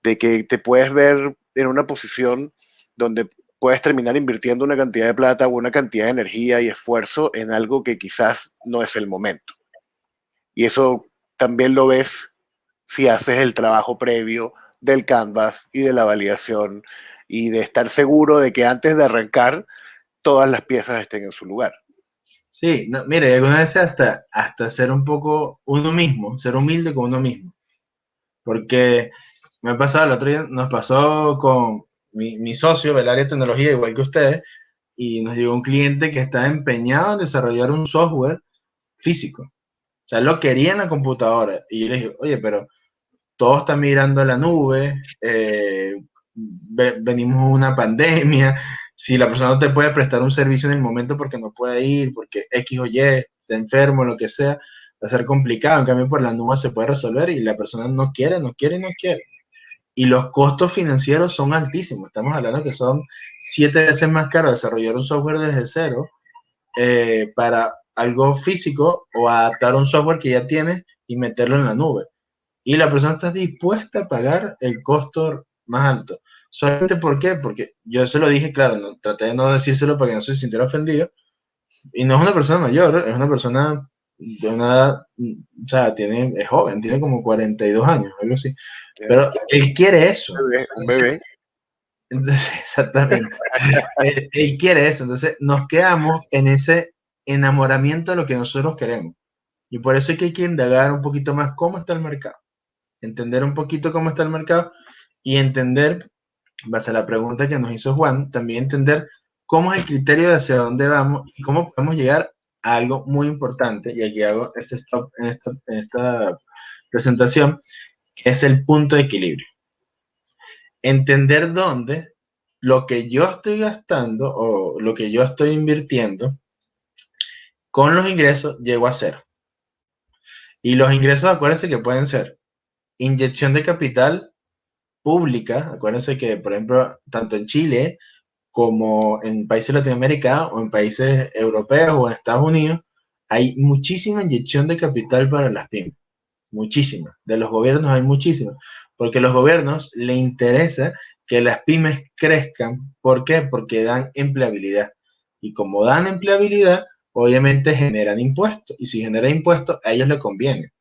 de que te puedes ver en una posición donde puedes terminar invirtiendo una cantidad de plata o una cantidad de energía y esfuerzo en algo que quizás no es el momento. Y eso también lo ves si haces el trabajo previo del canvas y de la validación y de estar seguro de que antes de arrancar todas las piezas estén en su lugar. sí, no, mire, alguna vez hasta ser un poco uno mismo, ser humilde con uno mismo. Porque me ha pasado, el otro día nos pasó con mi socio del área de tecnología, igual que ustedes, y nos llegó un cliente que está empeñado en desarrollar un software físico. O sea, él lo quería en la computadora. Y yo le dije, oye, pero todo está migrando a la nube, venimos de una pandemia, si la persona no te puede prestar un servicio en el momento porque no puede ir, porque X o Y, está enfermo, lo que sea, va a ser complicado. En cambio, por la nube se puede resolver y la persona no quiere, no quiere, no quiere. Y los costos financieros son altísimos. Estamos hablando que son 7 veces más caro desarrollar un software desde cero para algo físico o adaptar un software que ya tienes y meterlo en la nube. Y la persona está dispuesta a pagar el costo más alto. ¿Solamente por qué? Porque yo se lo dije, claro, no, traté de no decírselo para que no se sintiera ofendido. Y no es una persona mayor, es una persona de una edad, o sea, es joven, tiene como 42 años, algo así. Pero él quiere eso. Un bebé. Entonces, exactamente. Él quiere eso. Entonces, nos quedamos en ese enamoramiento de lo que nosotros queremos. Y por eso hay que indagar un poquito más cómo está el mercado. Entender un poquito cómo está el mercado y entender, base a la pregunta que nos hizo Juan, también entender cómo es el criterio de hacia dónde vamos y cómo podemos llegar a algo muy importante. Y aquí hago este stop en esta presentación, que es el punto de equilibrio. Entender dónde lo que yo estoy gastando o lo que yo estoy invirtiendo con los ingresos llego a cero. Y los ingresos, acuérdense que pueden ser inyección de capital pública. Acuérdense que, por ejemplo, tanto en Chile como en países latinoamericanos o en países europeos o en Estados Unidos, hay muchísima inyección de capital para las pymes. Muchísima. De los gobiernos hay muchísima. Porque a los gobiernos les interesa que las pymes crezcan. ¿Por qué? Porque dan empleabilidad. Y como dan empleabilidad, obviamente generan impuestos, y si generan impuestos, a ellos les conviene.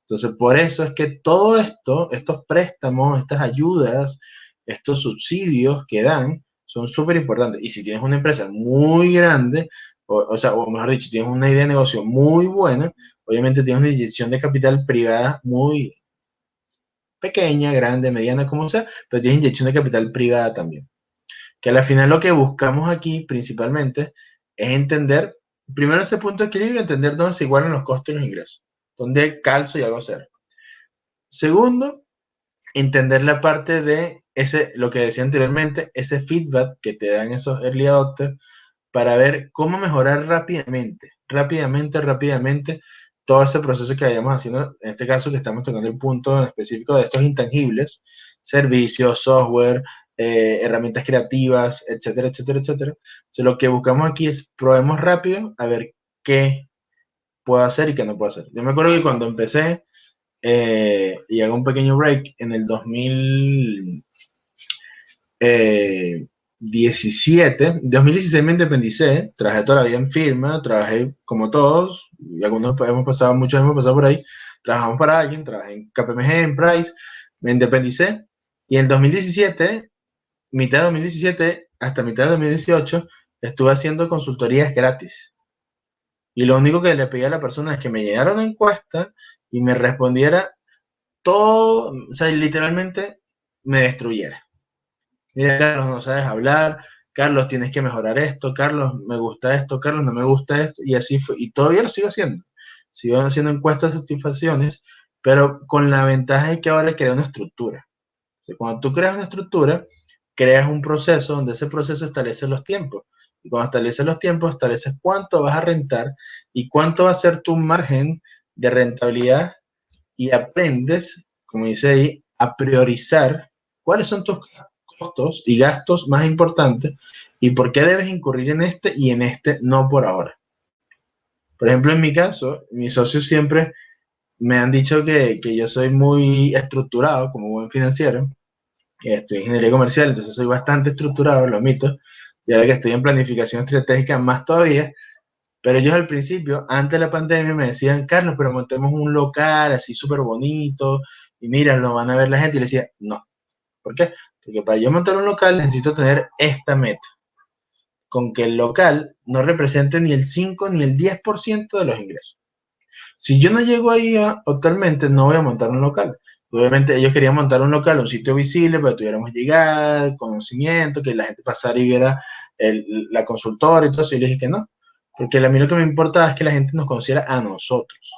Entonces, por eso es que todo esto, estos préstamos, estas ayudas, estos subsidios que dan, son súper importantes. Y si tienes una empresa muy grande, o mejor dicho, tienes una idea de negocio muy buena, obviamente tienes una inyección de capital privada muy pequeña, grande, mediana, como sea, pero tienes inyección de capital privada también. Que al final lo que buscamos aquí principalmente es entender, primero ese punto de equilibrio, entender dónde se igualan los costos y los ingresos, dónde calzo y hago cero. Segundo, entender la parte de ese, lo que decía anteriormente, ese feedback que te dan esos early adopters para ver cómo mejorar rápidamente todo ese proceso que vayamos haciendo, en este caso que estamos tocando el punto en específico de estos intangibles, servicios, software, herramientas creativas, etcétera, etcétera, etcétera. Entonces, lo que buscamos aquí es probemos rápido a ver qué puedo hacer y qué no puedo hacer. Yo me acuerdo que cuando empecé, y hago un pequeño break en el 2016 me independicé, trabajé toda la vida en firma, trabajé como todos, y algunos hemos pasado, muchos hemos pasado por ahí, trabajamos para alguien, trabajé en KPMG, en Price, me independicé, y en 2017, mitad de 2017 hasta mitad de 2018, estuve haciendo consultorías gratis. Y lo único que le pedí a la persona es que me llenara una encuesta y me respondiera todo, o sea, literalmente me destruyera. Mira, Carlos, no sabes hablar, Carlos, tienes que mejorar esto, Carlos, me gusta esto, Carlos, no me gusta esto, y así fue, y todavía lo sigo haciendo. Sigo haciendo encuestas de satisfacciones, pero con la ventaja de que ahora crea una estructura. O sea, cuando tú creas una estructura, creas un proceso donde ese proceso establece los tiempos. Y cuando estableces los tiempos, estableces cuánto vas a rentar y cuánto va a ser tu margen de rentabilidad y aprendes, como dice ahí, a priorizar cuáles son tus costos y gastos más importantes y por qué debes incurrir en este y en este no por ahora. Por ejemplo, en mi caso, mis socios siempre me han dicho que yo soy muy estructurado como buen financiero, que estoy en ingeniería comercial, entonces soy bastante estructurado, lo admito, y ahora que estoy en planificación estratégica más todavía, pero ellos al principio, antes de la pandemia, me decían, Carlos, pero montemos un local así súper bonito, y mira, lo van a ver la gente, y le decía, no. ¿Por qué? Porque para yo montar un local necesito tener esta meta, con que el local no represente ni el 5 ni el 10% de los ingresos. Si yo no llego ahí actualmente, no voy a montar un local. Obviamente ellos querían montar un local, un sitio visible, para que tuviéramos llegada, conocimiento, que la gente pasara y viera la consultora y todo eso. Y les dije que no, porque a mí lo que me importaba es que la gente nos conociera a nosotros.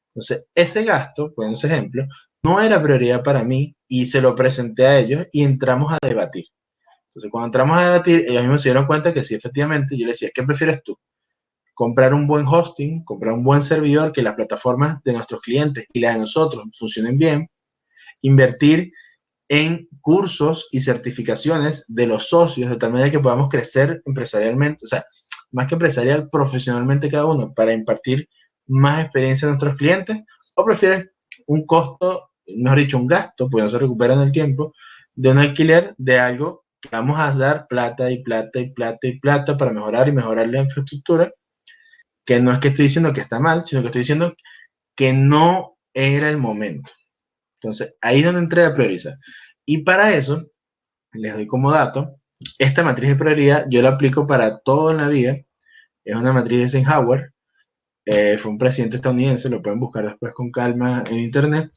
Entonces, ese gasto, por ejemplo, no era prioridad para mí y se lo presenté a ellos y entramos a debatir. Entonces, cuando entramos a debatir, ellos mismos se dieron cuenta que sí, efectivamente, yo les decía, ¿qué prefieres tú? Comprar un buen hosting, comprar un buen servidor, que las plataformas de nuestros clientes y las de nosotros funcionen bien, invertir en cursos y certificaciones de los socios, de tal manera que podamos crecer empresarialmente, o sea, más que empresarial, profesionalmente cada uno, para impartir más experiencia a nuestros clientes, o prefieres un costo, mejor dicho, un gasto, pues no se recupera en el tiempo, de un alquiler de algo que vamos a dar plata y plata y plata y plata para mejorar y mejorar la infraestructura, que no es que estoy diciendo que está mal, sino que estoy diciendo que no era el momento. Entonces, ahí es donde entré a priorizar. Y para eso, les doy como dato, esta matriz de prioridad yo la aplico para todo en la vida. Es una matriz de Eisenhower. Fue un presidente estadounidense, lo pueden buscar después con calma en internet.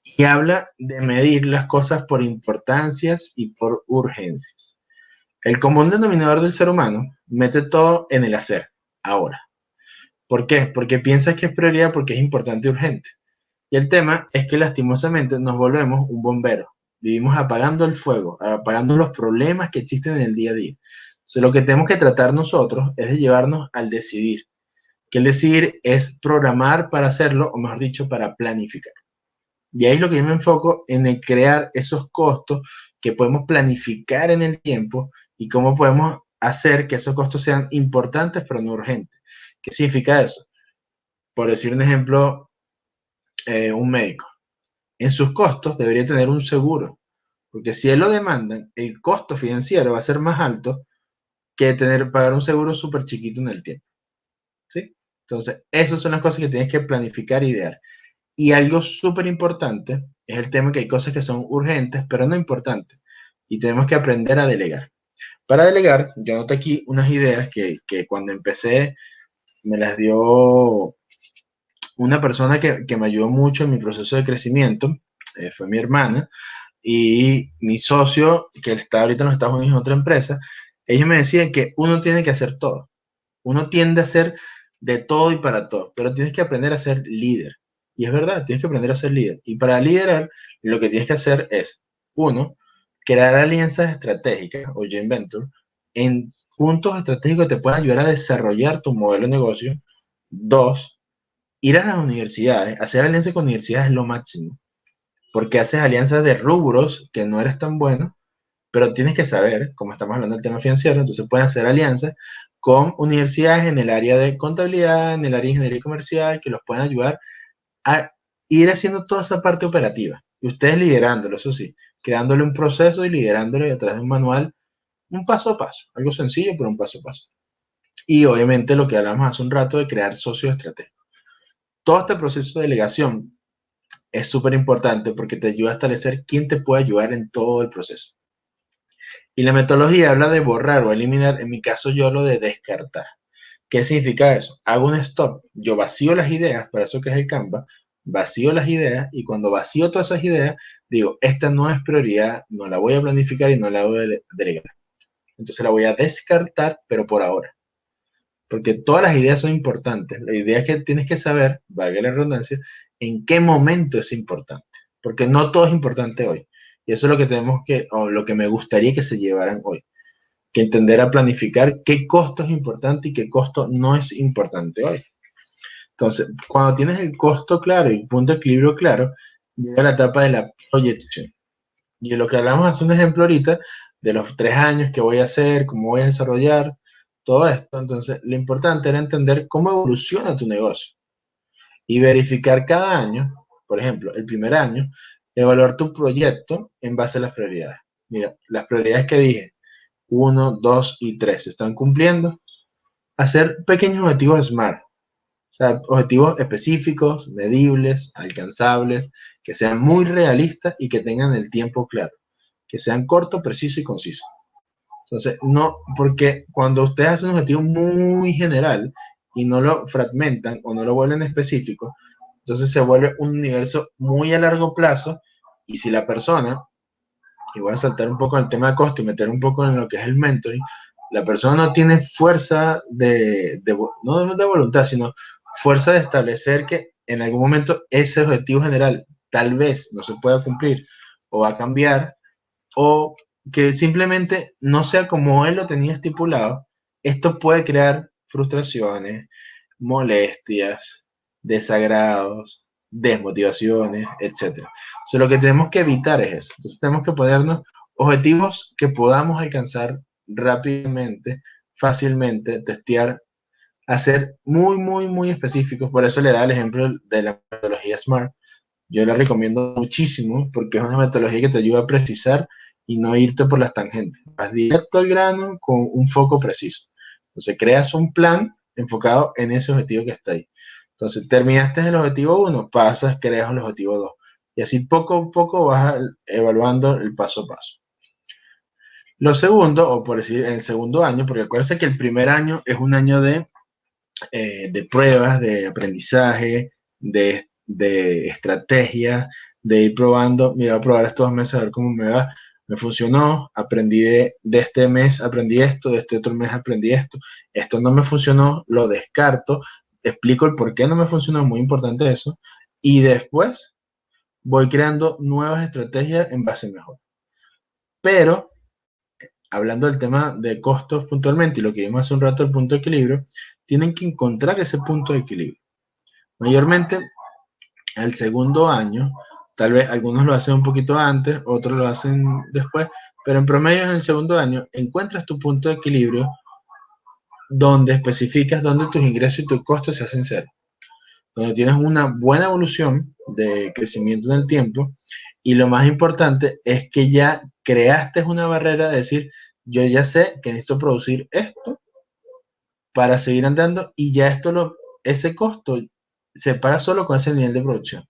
Y habla de medir las cosas por importancias y por urgencias. El común denominador del ser humano mete todo en el hacer, ahora. ¿Por qué? Porque piensas que es prioridad porque es importante y urgente. Y el tema es que lastimosamente nos volvemos un bombero. Vivimos apagando el fuego, apagando los problemas que existen en el día a día. Entonces, lo que tenemos que tratar nosotros es de llevarnos al decidir. Que el decidir es programar para hacerlo, o mejor dicho, para planificar. Y ahí es lo que yo me enfoco en el crear esos costos que podemos planificar en el tiempo y cómo podemos hacer que esos costos sean importantes pero no urgentes. ¿Qué significa eso? Por decir un ejemplo, un médico. En sus costos debería tener un seguro, porque si él lo demandan, el costo financiero va a ser más alto que pagar un seguro súper chiquito en el tiempo. ¿Sí? Entonces, esas son las cosas que tienes que planificar e idear. Y algo súper importante es el tema que hay cosas que son urgentes, pero no importantes. Y tenemos que aprender a delegar. Para delegar, yo anoté aquí unas ideas que cuando empecé me las dio una persona que me ayudó mucho en mi proceso de crecimiento, fue mi hermana, y mi socio, que está ahorita en los Estados Unidos en otra empresa. Ellos me decían que uno tiene que hacer todo. Uno tiende a hacer de todo y para todo, pero tienes que aprender a ser líder. Y es verdad, tienes que aprender a ser líder. Y para liderar, lo que tienes que hacer es, uno, crear alianzas estratégicas o joint venture en puntos estratégicos que te puedan ayudar a desarrollar tu modelo de negocio. Dos, ir a las universidades, hacer alianzas con universidades es lo máximo, porque haces alianzas de rubros que no eres tan bueno, pero tienes que saber, como estamos hablando del tema financiero, entonces pueden hacer alianzas con universidades en el área de contabilidad, en el área de ingeniería comercial, que los pueden ayudar a ir haciendo toda esa parte operativa. Y ustedes liderándolo, eso sí, creándole un proceso y liderándolo detrás de un manual, un paso a paso, algo sencillo, pero un paso a paso. Y obviamente lo que hablamos hace un rato de crear socios estratégicos. Todo este proceso de delegación es súper importante porque te ayuda a establecer quién te puede ayudar en todo el proceso. Y la metodología habla de borrar o eliminar, en mi caso yo hablo de descartar. ¿Qué significa eso? Hago un stop, yo vacío las ideas, para eso que es el Canva, vacío las ideas y cuando vacío todas esas ideas, digo, esta no es prioridad, no la voy a planificar y no la voy a delegar. Entonces la voy a descartar, pero por ahora. Porque todas las ideas son importantes. La idea es que tienes que saber, valga la redundancia, en qué momento es importante. Porque no todo es importante hoy. Y eso es lo que tenemos que, o lo que me gustaría que se llevaran hoy. Que entender a planificar qué costo es importante y qué costo no es importante hoy. Entonces, cuando tienes el costo claro y el punto de equilibrio claro, llega la etapa de la proyección. Y de lo que hablamos hace un ejemplo ahorita, de los 3 años que voy a hacer, cómo voy a desarrollar, todo esto. Entonces, lo importante era entender cómo evoluciona tu negocio y verificar cada año, por ejemplo, el primer año, evaluar tu proyecto en base a las prioridades. Mira, las prioridades que dije, 1, 2 y 3 se están cumpliendo. Hacer pequeños objetivos SMART, o sea, objetivos específicos, medibles, alcanzables, que sean muy realistas y que tengan el tiempo claro, que sean corto, preciso y conciso. Entonces, no, porque cuando ustedes hacen un objetivo muy general y no lo fragmentan o no lo vuelven específico, entonces se vuelve un universo muy a largo plazo y si la persona, y voy a saltar un poco el tema de costo y meter un poco en lo que es el mentoring, la persona no tiene fuerza no de voluntad, sino fuerza de establecer que en algún momento ese objetivo general tal vez no se pueda cumplir o va a cambiar o que simplemente no sea como él lo tenía estipulado, esto puede crear frustraciones, molestias, desagrados, desmotivaciones, etcétera. Entonces, lo que tenemos que evitar es eso. Entonces, tenemos que ponernos objetivos que podamos alcanzar rápidamente, fácilmente, testear, hacer muy, muy, muy específicos. Por eso le da el ejemplo de la metodología SMART. Yo la recomiendo muchísimo porque es una metodología que te ayuda a precisar y no irte por las tangentes. Vas directo al grano con un foco preciso. Entonces, creas un plan enfocado en ese objetivo que está ahí. Entonces, terminaste el objetivo 1, pasas, creas el objetivo 2. Y así poco a poco vas evaluando el paso a paso. Lo segundo, o por decir, en el segundo año, porque acuérdense que el primer año es un año de pruebas, de aprendizaje, de estrategia, de ir probando. Me voy a probar estos 2 meses a ver cómo me va. Me funcionó, aprendí de este mes, aprendí esto, de este otro mes aprendí esto. Esto no me funcionó, lo descarto, explico el por qué no me funcionó, muy importante eso. Y después voy creando nuevas estrategias en base mejor. Pero, hablando del tema de costos puntualmente y lo que vimos hace un rato, el punto de equilibrio, tienen que encontrar ese punto de equilibrio. Mayormente, el segundo año, tal vez algunos lo hacen un poquito antes, otros lo hacen después, pero en promedio en el segundo año encuentras tu punto de equilibrio donde especificas dónde tus ingresos y tus costos se hacen cero, donde tienes una buena evolución de crecimiento en el tiempo y lo más importante es que ya creaste una barrera de decir, yo ya sé que necesito producir esto para seguir andando y ya esto ese costo se paga solo con ese nivel de producción.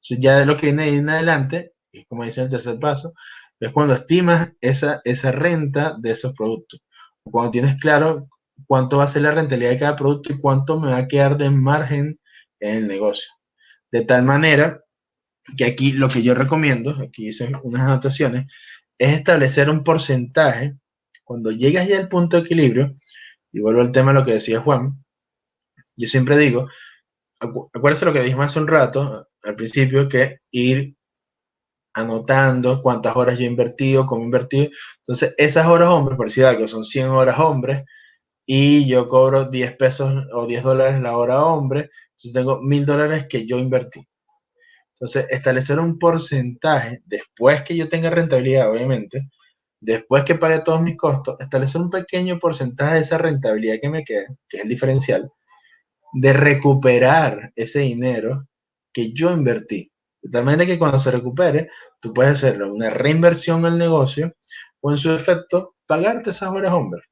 Entonces, ya lo que viene ahí en adelante, y como dice el tercer paso, es cuando estimas esa renta de esos productos. Cuando tienes claro cuánto va a ser la rentabilidad de cada producto y cuánto me va a quedar de margen en el negocio. De tal manera que aquí lo que yo recomiendo, aquí hice unas anotaciones, es establecer un porcentaje. Cuando llegas ya al punto de equilibrio, y vuelvo al tema de lo que decía Juan, yo siempre digo, acuérdense lo que dijimos hace un rato, al principio, que ir anotando cuántas horas yo he invertido, cómo he invertido. Entonces, esas horas hombres, por decir algo, son 100 horas hombres y yo cobro 10 pesos o 10 dólares la hora hombre. Entonces, tengo $1000 que yo invertí. Entonces, establecer un porcentaje, después que yo tenga rentabilidad, obviamente, después que pague todos mis costos, establecer un pequeño porcentaje de esa rentabilidad que me queda, que es el diferencial, de recuperar ese dinero que yo invertí. De tal manera que cuando se recupere, tú puedes hacerlo una reinversión al negocio o en su efecto, pagarte esas horas hombre,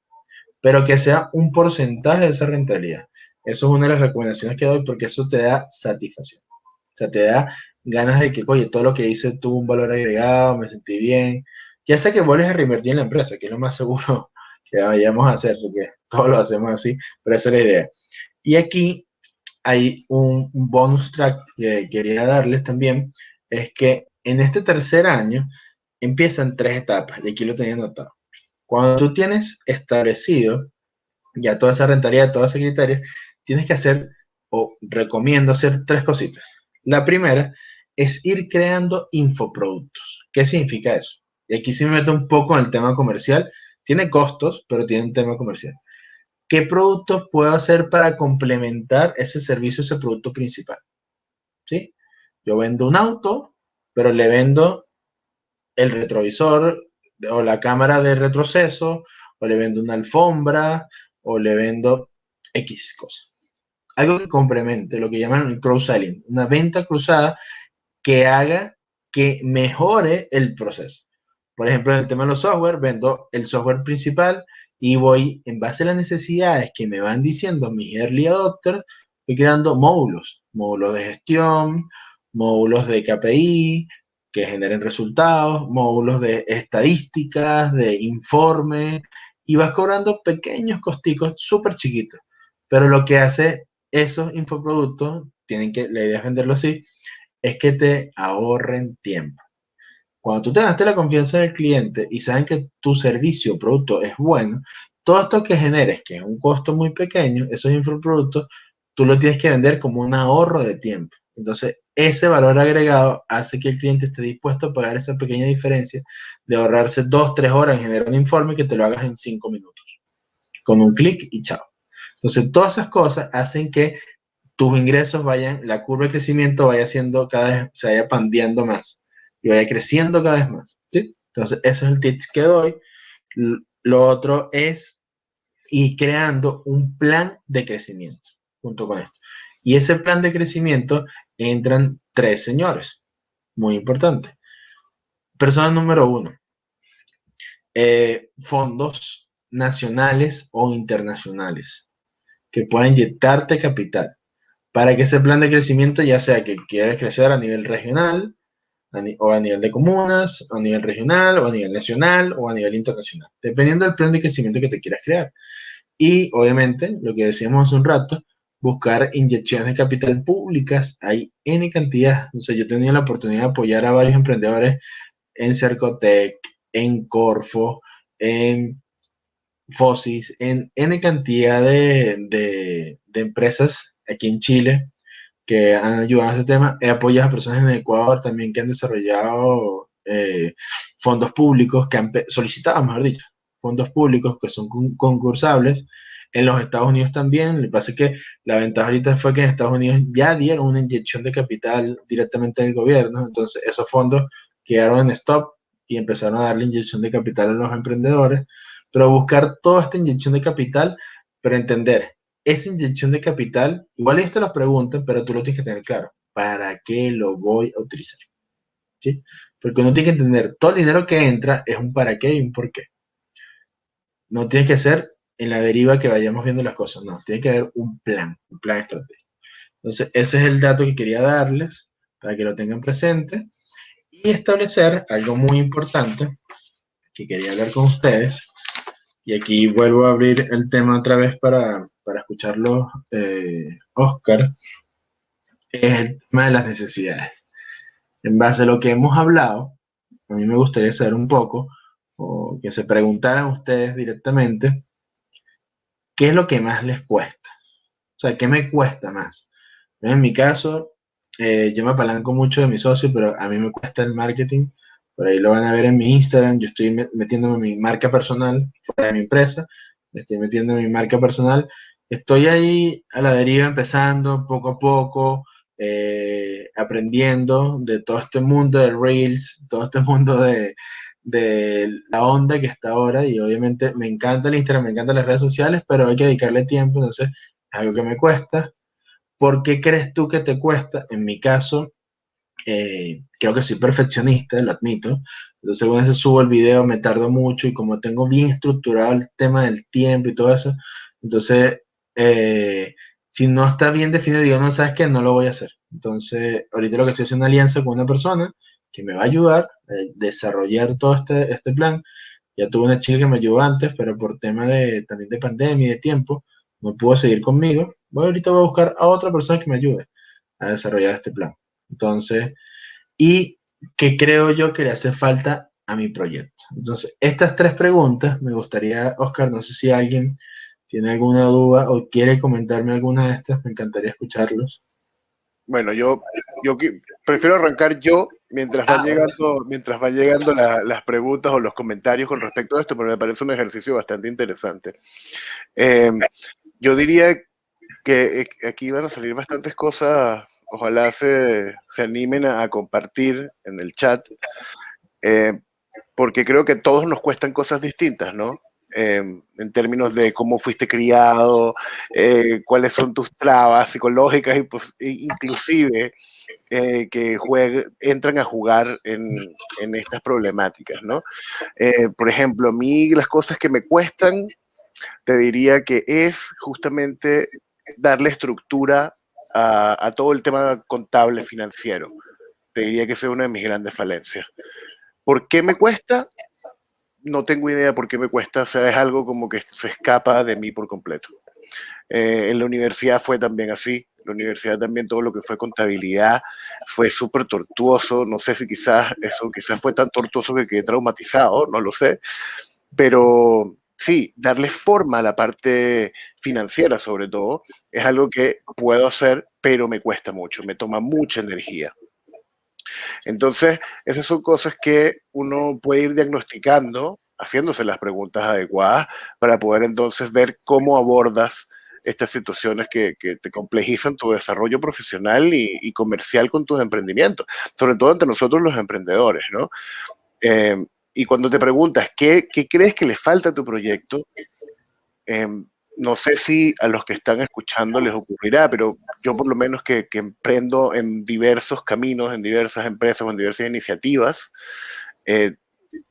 pero que sea un porcentaje de esa rentabilidad. Eso es una de las recomendaciones que doy porque eso te da satisfacción. O sea, te da ganas de que, oye, todo lo que hice tuvo un valor agregado, me sentí bien. Ya sé que vuelves a reinvertir en la empresa, que es lo más seguro que vayamos a hacer, porque todos lo hacemos así, pero esa es la idea. Y aquí hay un bonus track que quería darles también, es que en este tercer año empiezan 3 etapas, y aquí lo tenía anotado. Cuando tú tienes establecido ya toda esa rentabilidad, todos esos criterios, tienes que hacer, o recomiendo hacer 3 cositas. La primera es ir creando infoproductos. ¿Qué significa eso? Y aquí sí me meto un poco en el tema comercial. Tiene costos, pero tiene un tema comercial. ¿Qué productos puedo hacer para complementar ese servicio, ese producto principal? ¿Sí? Yo vendo un auto, pero le vendo el retrovisor o la cámara de retroceso, o le vendo una alfombra, o le vendo X cosas. Algo que complemente lo que llaman el cross-selling, una venta cruzada que haga que mejore el proceso. Por ejemplo, en el tema de los software, vendo el software principal y voy, en base a las necesidades que me van diciendo mis early adopters, voy creando módulos, módulos de gestión, módulos de KPI que generen resultados, módulos de estadísticas, de informe, y vas cobrando pequeños costicos súper chiquitos. Pero lo que hace esos infoproductos, la idea es venderlo así, es que te ahorren tiempo. Cuando tú te ganaste la confianza del cliente y saben que tu servicio o producto es bueno, todo esto que generes, que es un costo muy pequeño, esos infoproductos, tú lo tienes que vender como un ahorro de tiempo. Entonces, ese valor agregado hace que el cliente esté dispuesto a pagar esa pequeña diferencia de ahorrarse 2, 3 horas en generar un informe que te lo hagas en 5 minutos, con un clic y chao. Entonces, todas esas cosas hacen que tus ingresos vayan, la curva de crecimiento vaya siendo cada vez, se vaya pandeando más y vaya creciendo cada vez más, ¿sí? Entonces, eso es el tips que doy. Lo otro es ir creando un plan de crecimiento junto con esto. Y ese plan de crecimiento entran 3 señores, muy importante. Persona número 1, fondos nacionales o internacionales que puedan inyectarte capital para que ese plan de crecimiento, ya sea que quieras crecer a nivel regional, o a nivel de comunas, o a nivel regional, o a nivel nacional, o a nivel internacional, dependiendo del plan de crecimiento que te quieras crear. Y obviamente, lo que decíamos hace un rato, buscar inyecciones de capital públicas, hay N cantidad. O sea, yo he tenido la oportunidad de apoyar a varios emprendedores en Cercotec, en Corfo, en Fosis, en N cantidad de empresas aquí en Chile que han ayudado a este tema. He apoyado a personas en Ecuador también que han desarrollado fondos públicos, que han solicitado, mejor dicho, fondos públicos que son concursables. En los Estados Unidos también. Lo que pasa es que la ventaja ahorita fue que en Estados Unidos ya dieron una inyección de capital directamente del gobierno. Entonces, esos fondos quedaron en stop y empezaron a darle inyección de capital a los emprendedores. Pero buscar toda esta inyección de capital, pero entender esa inyección de capital, igual ellos te lo preguntan, pero tú lo tienes que tener claro. ¿Para qué lo voy a utilizar? ¿Sí? Porque uno tiene que entender, todo el dinero que entra es un para qué y un por qué. No tiene que ser en la deriva que vayamos viendo las cosas, no. Tiene que haber un plan estratégico. Entonces, ese es el dato que quería darles para que lo tengan presente y establecer algo muy importante que quería hablar con ustedes. Y aquí vuelvo a abrir el tema otra vez para escucharlo, Oscar, es el tema de las necesidades. En base a lo que hemos hablado, a mí me gustaría saber un poco, o que se preguntaran ustedes directamente, ¿qué es lo que más les cuesta? O sea, ¿qué me cuesta más? En mi caso, yo me apalanco mucho de mi socio, pero a mí me cuesta el marketing. Por ahí lo van a ver en mi Instagram. Yo estoy metiéndome mi marca personal fuera de mi empresa. Estoy metiendo mi marca personal. Estoy ahí a la deriva, empezando poco a poco, aprendiendo de todo este mundo de Reels, todo este mundo de la onda que está ahora. Y obviamente me encanta el Instagram, me encantan las redes sociales, pero hay que dedicarle tiempo. Entonces, es algo que me cuesta. ¿Por qué crees tú que te cuesta? En mi caso, creo que soy perfeccionista, lo admito. Entonces, algunas veces subo el video, me tardo mucho y como tengo bien estructurado el tema del tiempo y todo eso, entonces, eh, si no está bien definido, digo, no, ¿sabes qué? No lo voy a hacer. Entonces, ahorita lo que estoy haciendo es una alianza con una persona que me va a ayudar a desarrollar todo este plan. Ya tuve una chica que me ayudó antes, pero por tema también de pandemia y de tiempo, no pudo seguir conmigo. Bueno, ahorita voy a buscar a otra persona que me ayude a desarrollar este plan. Entonces, y qué creo yo que le hace falta a mi proyecto. Entonces, estas tres preguntas me gustaría, Oscar, no sé si alguien tiene alguna duda o quiere comentarme alguna de estas, me encantaría escucharlos. Bueno, prefiero arrancar yo Ah, mientras van llegando las preguntas o los comentarios con respecto a esto, pero me parece un ejercicio bastante interesante. Eh, yo diría que aquí van a salir bastantes cosas, ojalá se animen a compartir en el chat, eh, porque creo que a todos nos cuestan cosas distintas, ¿no? En términos de cómo fuiste criado, cuáles son tus trabas psicológicas y pues, inclusive entran a jugar en estas problemáticas, ¿no? Por ejemplo, a mí las cosas que me cuestan, te diría que es justamente darle estructura a todo el tema contable financiero. Te diría que esa es una de mis grandes falencias. ¿Por qué me cuesta? No tengo idea por qué me cuesta, o sea, es algo como que se escapa de mí por completo. En la universidad fue también así, en la universidad también todo lo que fue contabilidad fue súper tortuoso, no sé si quizás fue tan tortuoso que quedé traumatizado, no lo sé, pero sí, darle forma a la parte financiera sobre todo es algo que puedo hacer, pero me cuesta mucho, me toma mucha energía. Entonces, esas son cosas que uno puede ir diagnosticando, haciéndose las preguntas adecuadas para poder entonces ver cómo abordas estas situaciones que te complejizan tu desarrollo profesional y comercial con tus emprendimientos, sobre todo entre nosotros los emprendedores, ¿no? Eh, y cuando te preguntas qué crees que le falta a tu proyecto, eh, no sé si a los que están escuchando les ocurrirá, pero yo por lo menos que emprendo en diversos caminos, en diversas empresas o en diversas iniciativas, eh,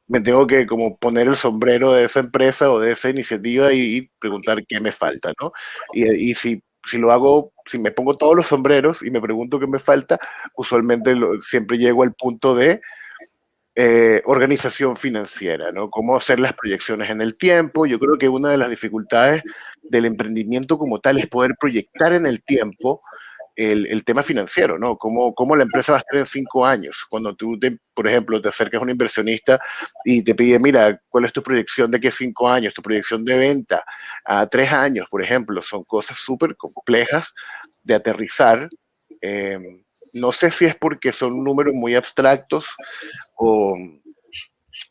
me tengo que como poner el sombrero de esa empresa o de esa iniciativa y preguntar qué me falta, ¿no? Y si lo hago, si me pongo todos los sombreros y me pregunto qué me falta, usualmente siempre llego al punto de organización financiera, ¿no? Cómo hacer las proyecciones en el tiempo. Yo creo que una de las dificultades del emprendimiento como tal es poder proyectar en el tiempo el tema financiero, ¿no? Cómo la empresa va a estar en 5 años. Cuando tú, por ejemplo, te acercas a un inversionista y te pide, mira, ¿cuál es tu proyección de aquí a 5 años? Tu proyección de venta a 3 años, por ejemplo. Son cosas súper complejas de aterrizar. Eh, no sé si es porque son números muy abstractos o,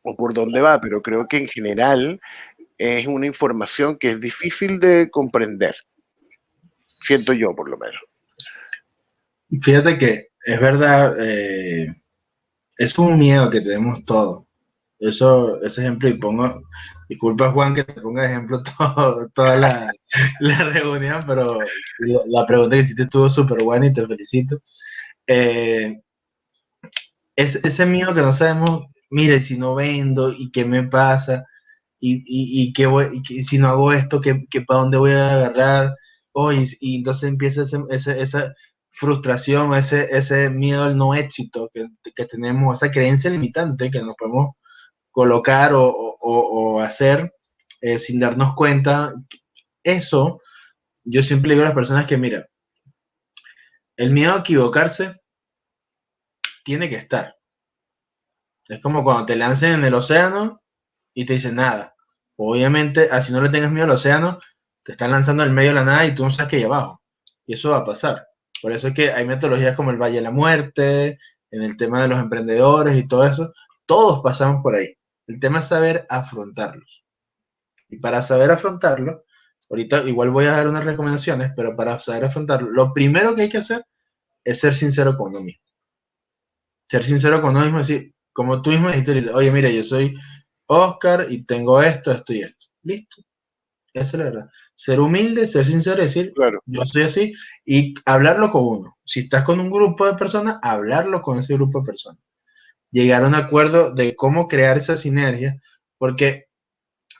o por dónde va, pero creo que en general es una información que es difícil de comprender, siento yo por lo menos. fíjate que es verdad, es un miedo que tenemos todos. Ese ejemplo, y pongo, disculpa Juan que te ponga de ejemplo toda la reunión, pero la pregunta que hiciste estuvo súper buena y te felicito. Eh, es ese miedo que no sabemos, mire, si no vendo y qué me pasa, y qué y si no hago esto, ¿para dónde voy a agarrar? Oh, y entonces empieza esa, frustración, ese miedo al no éxito que tenemos, esa creencia limitante que nos podemos colocar o hacer sin darnos cuenta. Eso, yo siempre le digo a las personas que, mira, el miedo a equivocarse tiene que estar. Es como cuando te lancen en el océano y te dicen nada. Obviamente, así no le tengas miedo al océano, te están lanzando en medio de la nada y tú no sabes qué hay abajo. Y eso va a pasar. Por eso es que hay metodologías como el Valle de la Muerte, en el tema de los emprendedores y todo eso. Todos pasamos por ahí. El tema es saber afrontarlos. Y para saber afrontarlo, ahorita igual voy a dar unas recomendaciones, pero para saber afrontarlo, lo primero que hay que hacer es ser sincero con uno mismo. Ser sincero con uno mismo, decir, como tú mismo dijiste, oye, mira, yo soy Oscar y tengo esto, esto y esto. Listo. Esa es la verdad. Ser humilde, ser sincero y decir, Claro. yo soy así, y hablarlo con uno. Si estás con un grupo de personas, hablarlo con ese grupo de personas. Llegar a un acuerdo de cómo crear esa sinergia, porque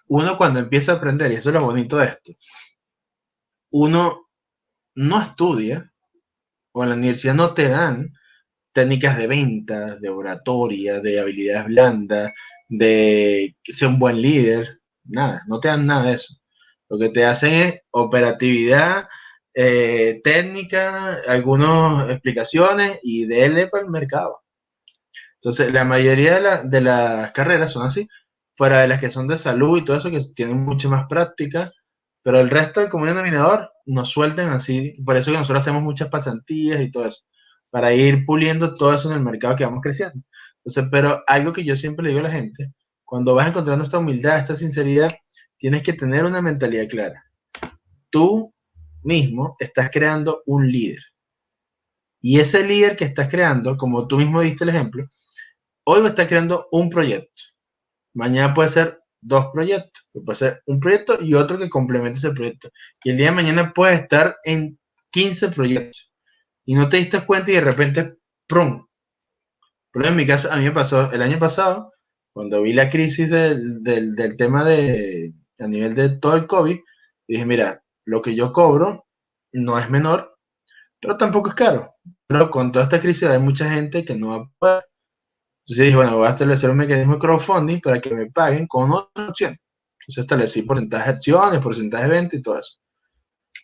uno cuando empieza a aprender, y eso es lo bonito de esto, uno no estudia, o en la universidad no te dan técnicas de venta, de oratoria, de habilidades blandas, de ser un buen líder, nada, no te dan nada de eso. Lo que te hacen es operatividad, técnica, algunas explicaciones y dele para el mercado. Entonces, la mayoría de las carreras son así, fuera de las que son de salud y todo eso, que tienen mucha más práctica, pero el resto del común denominador nos suelten así. Por eso que nosotros hacemos muchas pasantías y todo eso, para ir puliendo todo eso en el mercado que vamos creciendo. Entonces, pero algo que yo siempre le digo a la gente, cuando vas encontrando esta humildad, esta sinceridad, tienes que tener una mentalidad clara. Tú mismo estás creando un líder. Y ese líder que estás creando, como tú mismo diste el ejemplo, hoy va a estar creando un proyecto. Mañana puede ser dos proyectos. Puede ser un proyecto y otro que complemente ese proyecto. Y el día de mañana puede estar en 15 proyectos. Y no te diste cuenta y de repente, ¡prum! Pero en mi caso, a mí me pasó el año pasado, cuando vi la crisis del tema a nivel de todo el COVID, dije, mira, lo que yo cobro no es menor, pero tampoco es caro. Pero con toda esta crisis hay mucha gente que no va a poder. Entonces dije, bueno, voy a establecer un mecanismo de crowdfunding para que me paguen con otra opción. Entonces establecí porcentaje de acciones, porcentaje de venta y todo eso.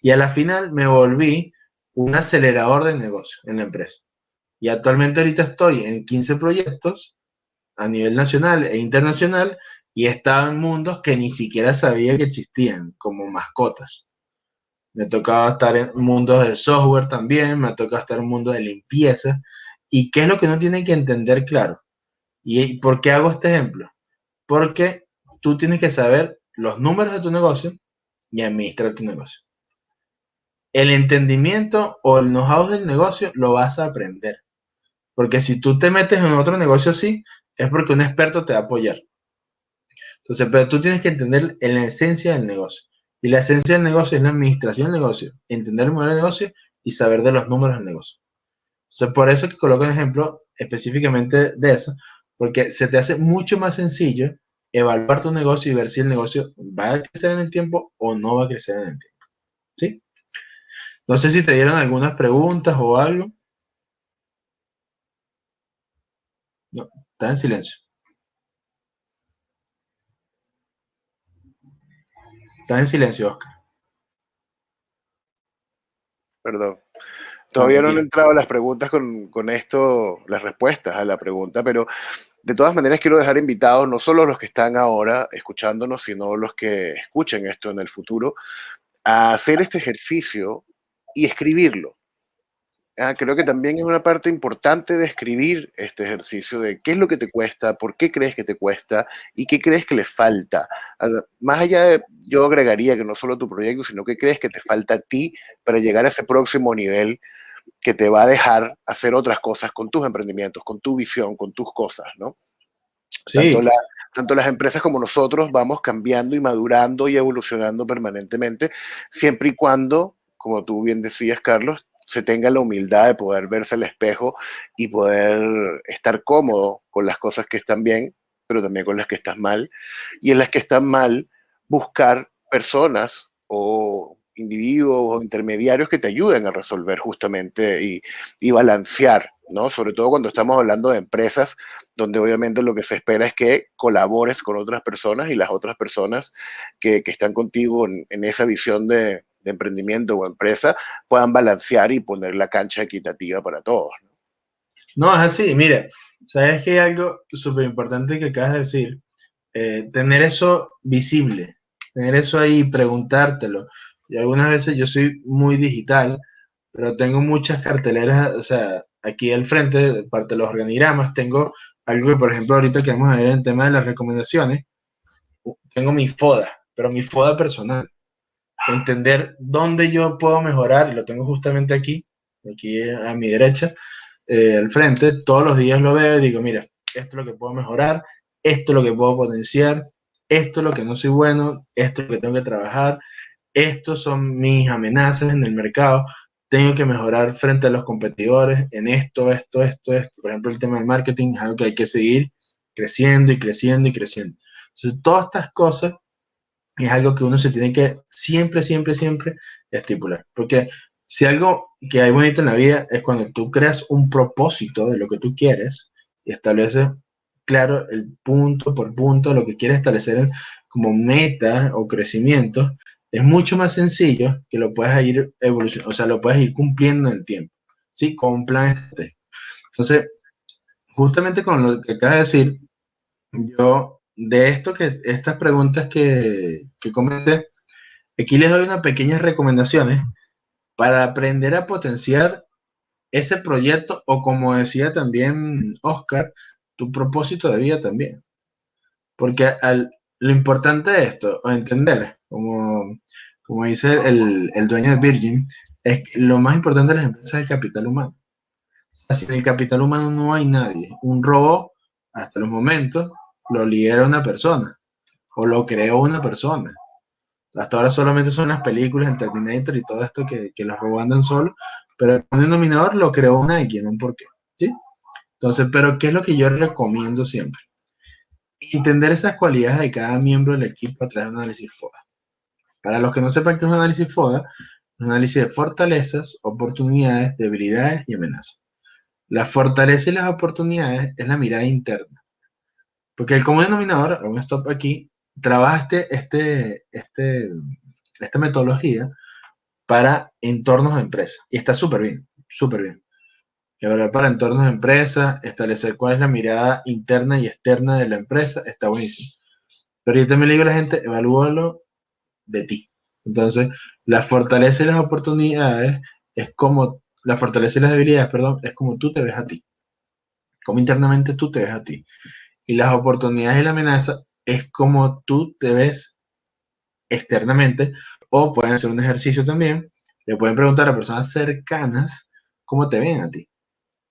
Y a la final me volví un acelerador de negocio en la empresa. Y actualmente ahorita estoy en 15 proyectos a nivel nacional e internacional y he estado en mundos que ni siquiera sabía que existían, como mascotas. Me ha tocado estar en mundos de software también, me ha tocado estar en mundos de limpieza. ¿Y qué es lo que uno tiene que entender claro? ¿Y por qué hago este ejemplo? Porque tú tienes que saber los números de tu negocio y administrar tu negocio. El entendimiento o el know-how del negocio lo vas a aprender. Porque si tú te metes en otro negocio así, es porque un experto te va a apoyar. Entonces, pero tú tienes que entender la esencia del negocio. Y la esencia del negocio es la administración del negocio, entender el modelo de negocio y saber de los números del negocio. Entonces, por eso que coloco un ejemplo específicamente de eso, porque se te hace mucho más sencillo evaluar tu negocio y ver si el negocio va a crecer en el tiempo o no va a crecer en el tiempo. ¿Sí? No sé si te dieron algunas preguntas o algo. No, está en silencio. Está en silencio, Oscar. Perdón. No, Todavía no han tranquilo. entrado las preguntas con esto, las respuestas a la pregunta, pero de todas maneras quiero dejar invitados no solo los que están ahora escuchándonos, sino los que escuchen esto en el futuro, a hacer este ejercicio y escribirlo. Creo que también es una parte importante de escribir este ejercicio de qué es lo que te cuesta, por qué crees que te cuesta y qué crees que le falta. Más allá de, yo agregaría que no solo tu proyecto, sino qué crees que te falta a ti para llegar a ese próximo nivel que te va a dejar hacer otras cosas con tus emprendimientos, con tu visión, con tus cosas, ¿no? Sí, Tanto, tanto las empresas como nosotros vamos cambiando y madurando y evolucionando permanentemente, siempre y cuando, como tú bien decías, Carlos, se tenga la humildad de poder verse al espejo y poder estar cómodo con las cosas que están bien, pero también con las que están mal. Y en las que están mal, buscar personas o individuos o intermediarios que te ayuden a resolver justamente y balancear, ¿no? Sobre todo cuando estamos hablando de empresas donde obviamente lo que se espera es que colabores con otras personas y las otras personas que están contigo en esa visión de emprendimiento o empresa puedan balancear y poner la cancha equitativa para todos. No, es así, mire, sabes que hay algo súper importante que acabas de decir, tener eso visible, tener eso ahí, preguntártelo. Y algunas veces yo soy muy digital, pero tengo muchas carteleras, o sea, aquí al frente, parte de los organigramas, tengo algo que, por ejemplo, ahorita que vamos a ver en el tema de las recomendaciones, tengo mi FODA, pero mi FODA personal. Entender dónde yo puedo mejorar, y lo tengo justamente aquí a mi derecha, al frente, todos los días lo veo y digo, mira, esto es lo que puedo mejorar, esto es lo que puedo potenciar, esto es lo que no soy bueno, esto es lo que tengo que trabajar, estos son mis amenazas en el mercado, tengo que mejorar frente a los competidores en esto. Por ejemplo, el tema del marketing es algo que hay que seguir creciendo y creciendo y creciendo. Entonces, todas estas cosas es algo que uno se tiene que siempre estipular. Porque si algo que hay bonito en la vida es cuando tú creas un propósito de lo que tú quieres y estableces claro el punto por punto lo que quieres establecer como meta o crecimiento, es mucho más sencillo que lo puedas ir evolucionando, o sea, lo puedes ir cumpliendo en el tiempo, ¿sí? Con un plan estratégico. Entonces, justamente con lo que acabas de decir, yo, de esto estas preguntas que comenté, aquí les doy unas pequeñas recomendaciones para aprender a potenciar ese proyecto o como decía también Oscar, tu propósito de vida también. Porque lo importante de esto, o entender, como dice el dueño de Virgin, es que lo más importante de las empresas es el capital humano. Así en el capital humano no hay nadie. Un robot, hasta los momentos, lo lidera una persona o lo creó una persona. Hasta ahora solamente son las películas, en Terminator y todo esto que los robots andan solos, pero el denominador lo creó un alguien, un porqué. ¿Sí? Entonces, pero ¿qué es lo que yo recomiendo siempre? Entender esas cualidades de cada miembro del equipo a través de un análisis FODA. Para los que no sepan qué es un análisis FODA, un análisis de fortalezas, oportunidades, debilidades y amenazas. Las fortalezas y las oportunidades es la mirada interna. Porque el común denominador, un stop aquí, trabaja esta metodología para entornos de empresa. Y está súper bien, súper bien. Evaluar para entornos de empresa, establecer cuál es la mirada interna y externa de la empresa, está buenísimo. Pero yo también le digo a la gente, evalúalo de ti. Entonces, la fortaleza y las oportunidades es como, la fortaleza y las debilidades, perdón, es como tú te ves a ti. Como internamente tú te ves a ti. Y las oportunidades y la amenaza es como tú te ves externamente, o pueden hacer un ejercicio también, le pueden preguntar a personas cercanas cómo te ven a ti,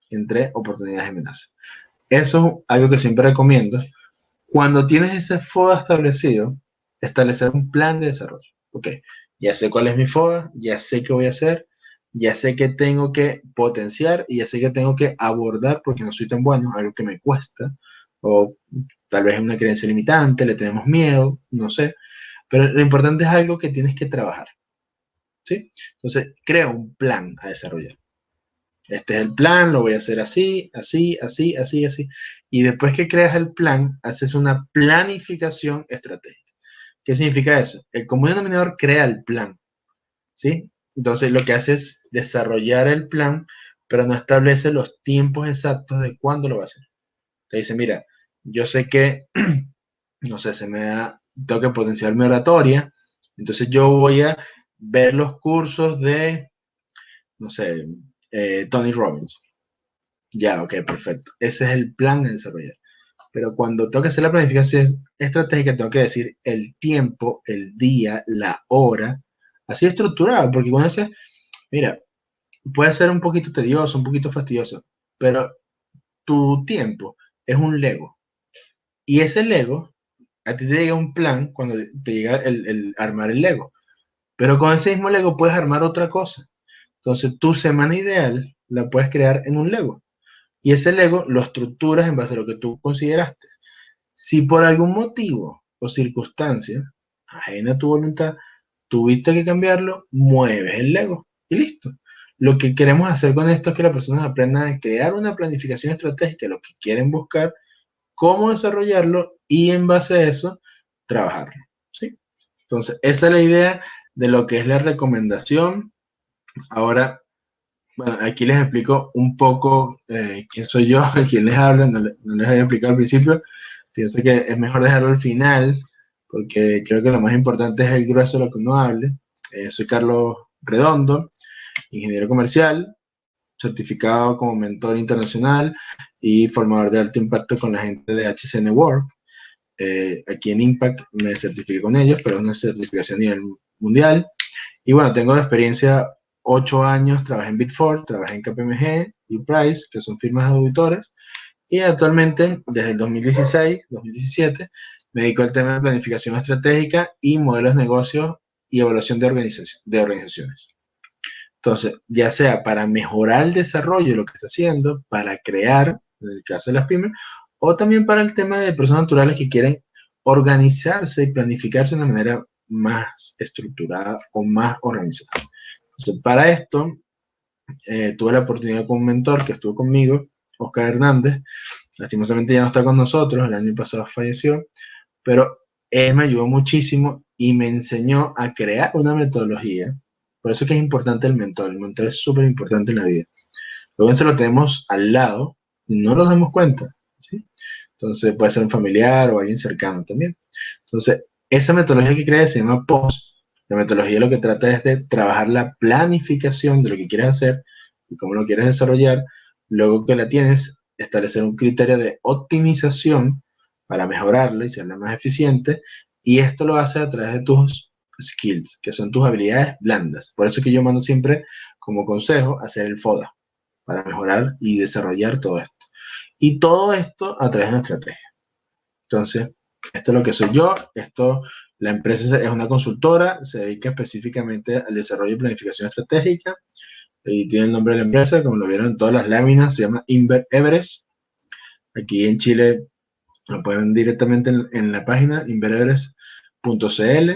entre oportunidades y amenazas. Eso es algo que siempre recomiendo. Cuando tienes ese FODA establecido, establecer un plan de desarrollo. Ok, ya sé cuál es mi FODA, ya sé qué voy a hacer, ya sé que tengo que potenciar y ya sé que tengo que abordar porque no soy tan bueno, algo que me cuesta, o tal vez es una creencia limitante, le tenemos miedo, no sé, pero lo importante es algo que tienes que trabajar, ¿sí? Entonces, crea un plan a desarrollar. Este es el plan, lo voy a hacer así. Y después que creas el plan, haces una planificación estratégica. ¿Qué significa eso? El común denominador crea el plan, ¿sí? Entonces, lo que hace es desarrollar el plan, pero no establece los tiempos exactos de cuándo lo va a hacer. Te dice, mira, yo sé que, no sé, tengo que potenciar mi oratoria, entonces yo voy a ver los cursos de, no sé, Tony Robbins. Ya, ok, perfecto. Ese es el plan de desarrollar. Pero cuando tengo que hacer la planificación estratégica, tengo que decir el tiempo, el día, la hora, así estructurado, porque cuando dices, mira, puede ser un poquito tedioso, un poquito fastidioso, pero tu tiempo es un Lego. Y ese Lego, a ti te llega un plan cuando te llega el armar el Lego. Pero con ese mismo Lego puedes armar otra cosa. Entonces, tu semana ideal la puedes crear en un Lego. Y ese Lego lo estructuras en base a lo que tú consideraste. Si por algún motivo o circunstancia, ajena a tu voluntad, tuviste que cambiarlo, mueves el Lego y listo. Lo que queremos hacer con esto es que las personas aprendan a crear una planificación estratégica, lo que quieren buscar, cómo desarrollarlo y en base a eso, trabajarlo, ¿sí? Entonces, esa es la idea de lo que es la recomendación. Ahora, bueno, aquí les explico un poco quién soy yo, quién les habla, no les había explicado al principio. Fíjate que es mejor dejarlo al final, porque creo que lo más importante es el grueso de lo que uno hable. Soy Carlos Redondo, ingeniero comercial, certificado como mentor internacional y formador de alto impacto con la gente de HCN Work. Aquí en Impact me certifiqué con ellos, pero es una certificación a nivel mundial. Y bueno, tengo de experiencia 8 años, trabajé en Big Four, trabajé en KPMG y Price, que son firmas de auditores, y actualmente, desde el 2016, 2017, me dedico al tema de planificación estratégica y modelos de negocios y evaluación de organizaciones. Entonces, ya sea para mejorar el desarrollo de lo que está haciendo, para crear, en el caso de las pymes, o también para el tema de personas naturales que quieren organizarse y planificarse de una manera más estructurada o más organizada. Entonces, para esto, tuve la oportunidad con un mentor que estuvo conmigo, Oscar Hernández. Lastimosamente ya no está con nosotros, el año pasado falleció, pero él me ayudó muchísimo y me enseñó a crear una metodología. Por eso es que es importante el mentor es súper importante en la vida. Luego se lo tenemos al lado y no nos damos cuenta, ¿sí? Entonces puede ser un familiar o alguien cercano también. Entonces, esa metodología que creé se llama POS. La metodología lo que trata es de trabajar la planificación de lo que quieres hacer y cómo lo quieres desarrollar. Luego que la tienes, establecer un criterio de optimización para mejorarlo y serla más eficiente. Y esto lo hace a través de tus skills, que son tus habilidades blandas. Por eso es que yo mando siempre como consejo hacer el FODA para mejorar y desarrollar todo esto. Y todo esto a través de una estrategia. Entonces, esto es lo que soy yo. La empresa es una consultora, se dedica específicamente al desarrollo y planificación estratégica. Y tiene el nombre de la empresa, como lo vieron en todas las láminas, se llama Inver Everest. Aquí en Chile lo pueden directamente en la página invereverest.cl.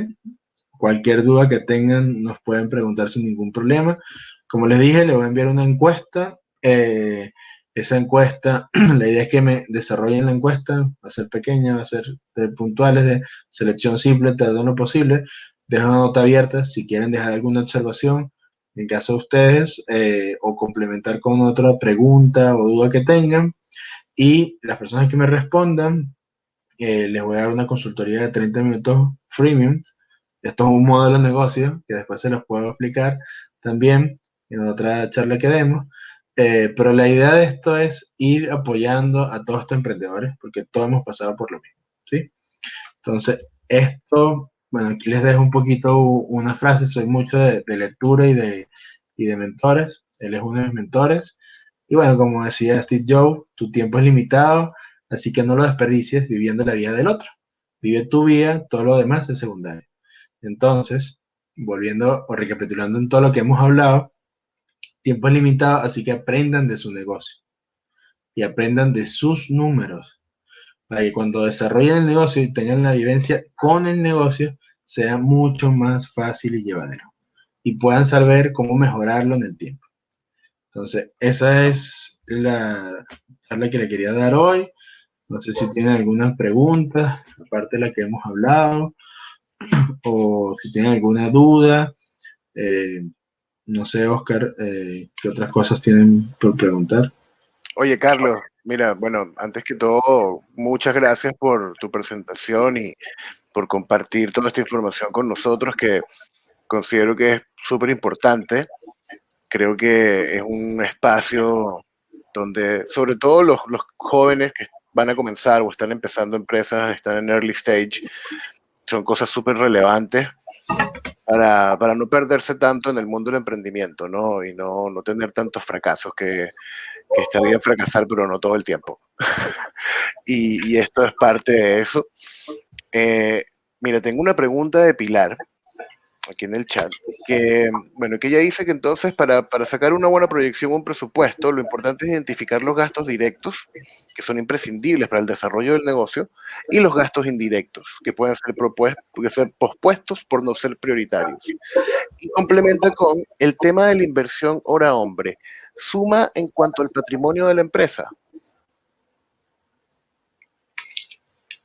Cualquier duda que tengan nos pueden preguntar sin ningún problema. Como les dije, les voy a enviar una encuesta. Esa encuesta, la idea es que me desarrollen la encuesta, va a ser pequeña, va a ser de puntuales, de selección simple, todo lo posible. Dejo una nota abierta si quieren dejar alguna observación, en caso de ustedes, o complementar con otra pregunta o duda que tengan. Y las personas que me respondan, les voy a dar una consultoría de 30 minutos freemium. Esto es un modelo de negocio que después se los puedo explicar también en otra charla que demos. Pero la idea de esto es ir apoyando a todos estos emprendedores, porque todos hemos pasado por lo mismo, ¿sí? Entonces, esto, bueno, aquí les dejo un poquito una frase, soy mucho de lectura y de mentores, él es uno de mis mentores, y bueno, como decía Steve Jobs, tu tiempo es limitado, así que no lo desperdicies viviendo la vida del otro, vive tu vida, todo lo demás es secundario. Entonces, volviendo o recapitulando en todo lo que hemos hablado, tiempo es limitado, así que aprendan de su negocio y aprendan de sus números para que cuando desarrollen el negocio y tengan la vivencia con el negocio, sea mucho más fácil y llevadero y puedan saber cómo mejorarlo en el tiempo. Entonces, esa es la charla que le quería dar hoy. No sé si tienen algunas preguntas, aparte de la que hemos hablado, o si tienen alguna duda. Eh, no sé, Oscar, ¿qué otras cosas tienen por preguntar? Oye, Carlos, mira, bueno, antes que todo, muchas gracias por tu presentación y por compartir toda esta información con nosotros, que considero que es súper importante. Creo que es un espacio donde, sobre todo los jóvenes que van a comenzar o están empezando empresas, están en early stage, son cosas súper relevantes para no perderse tanto en el mundo del emprendimiento, ¿no? Y no tener tantos fracasos, que está bien fracasar, pero no todo el tiempo. Y esto es parte de eso. Eh, Mira, tengo una pregunta de Pilar. aquí en el chat, que, bueno, que ella dice que entonces para sacar una buena proyección, un presupuesto, lo importante es identificar los gastos directos, que son imprescindibles para el desarrollo del negocio, y los gastos indirectos, que pueden ser pospuestos por no ser prioritarios. Y complementa con el tema de la inversión hora-hombre. ¿Suma en cuanto al patrimonio de la empresa?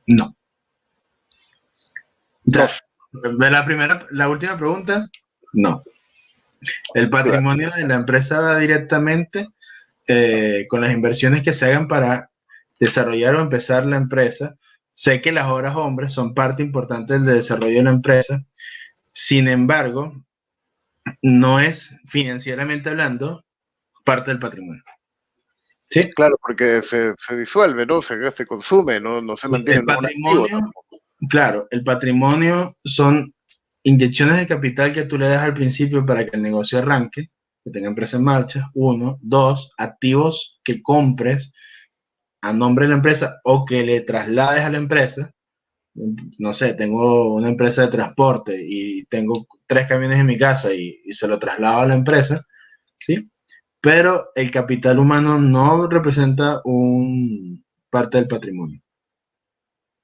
No. Ya, Dos. la última pregunta, no. El Claro. patrimonio de la empresa va directamente con las inversiones que se hagan para desarrollar o empezar la empresa. Sé que las horas hombres son parte importante del desarrollo de la empresa. Sin embargo, no es financieramente hablando parte del patrimonio. ¿Sí? Claro, porque se disuelve, ¿no? Se consume, no se Sí, mantiene, el no es un activo patrimonio, tampoco. claro, el patrimonio son inyecciones de capital que tú le das al principio para que el negocio arranque, que tenga empresa en marcha, uno, dos, activos que compres a nombre de la empresa o que le traslades a la empresa. No sé, tengo una empresa de transporte y tengo 3 camiones en mi casa y se lo traslado a la empresa, ¿sí? Pero el capital humano no representa un parte del patrimonio,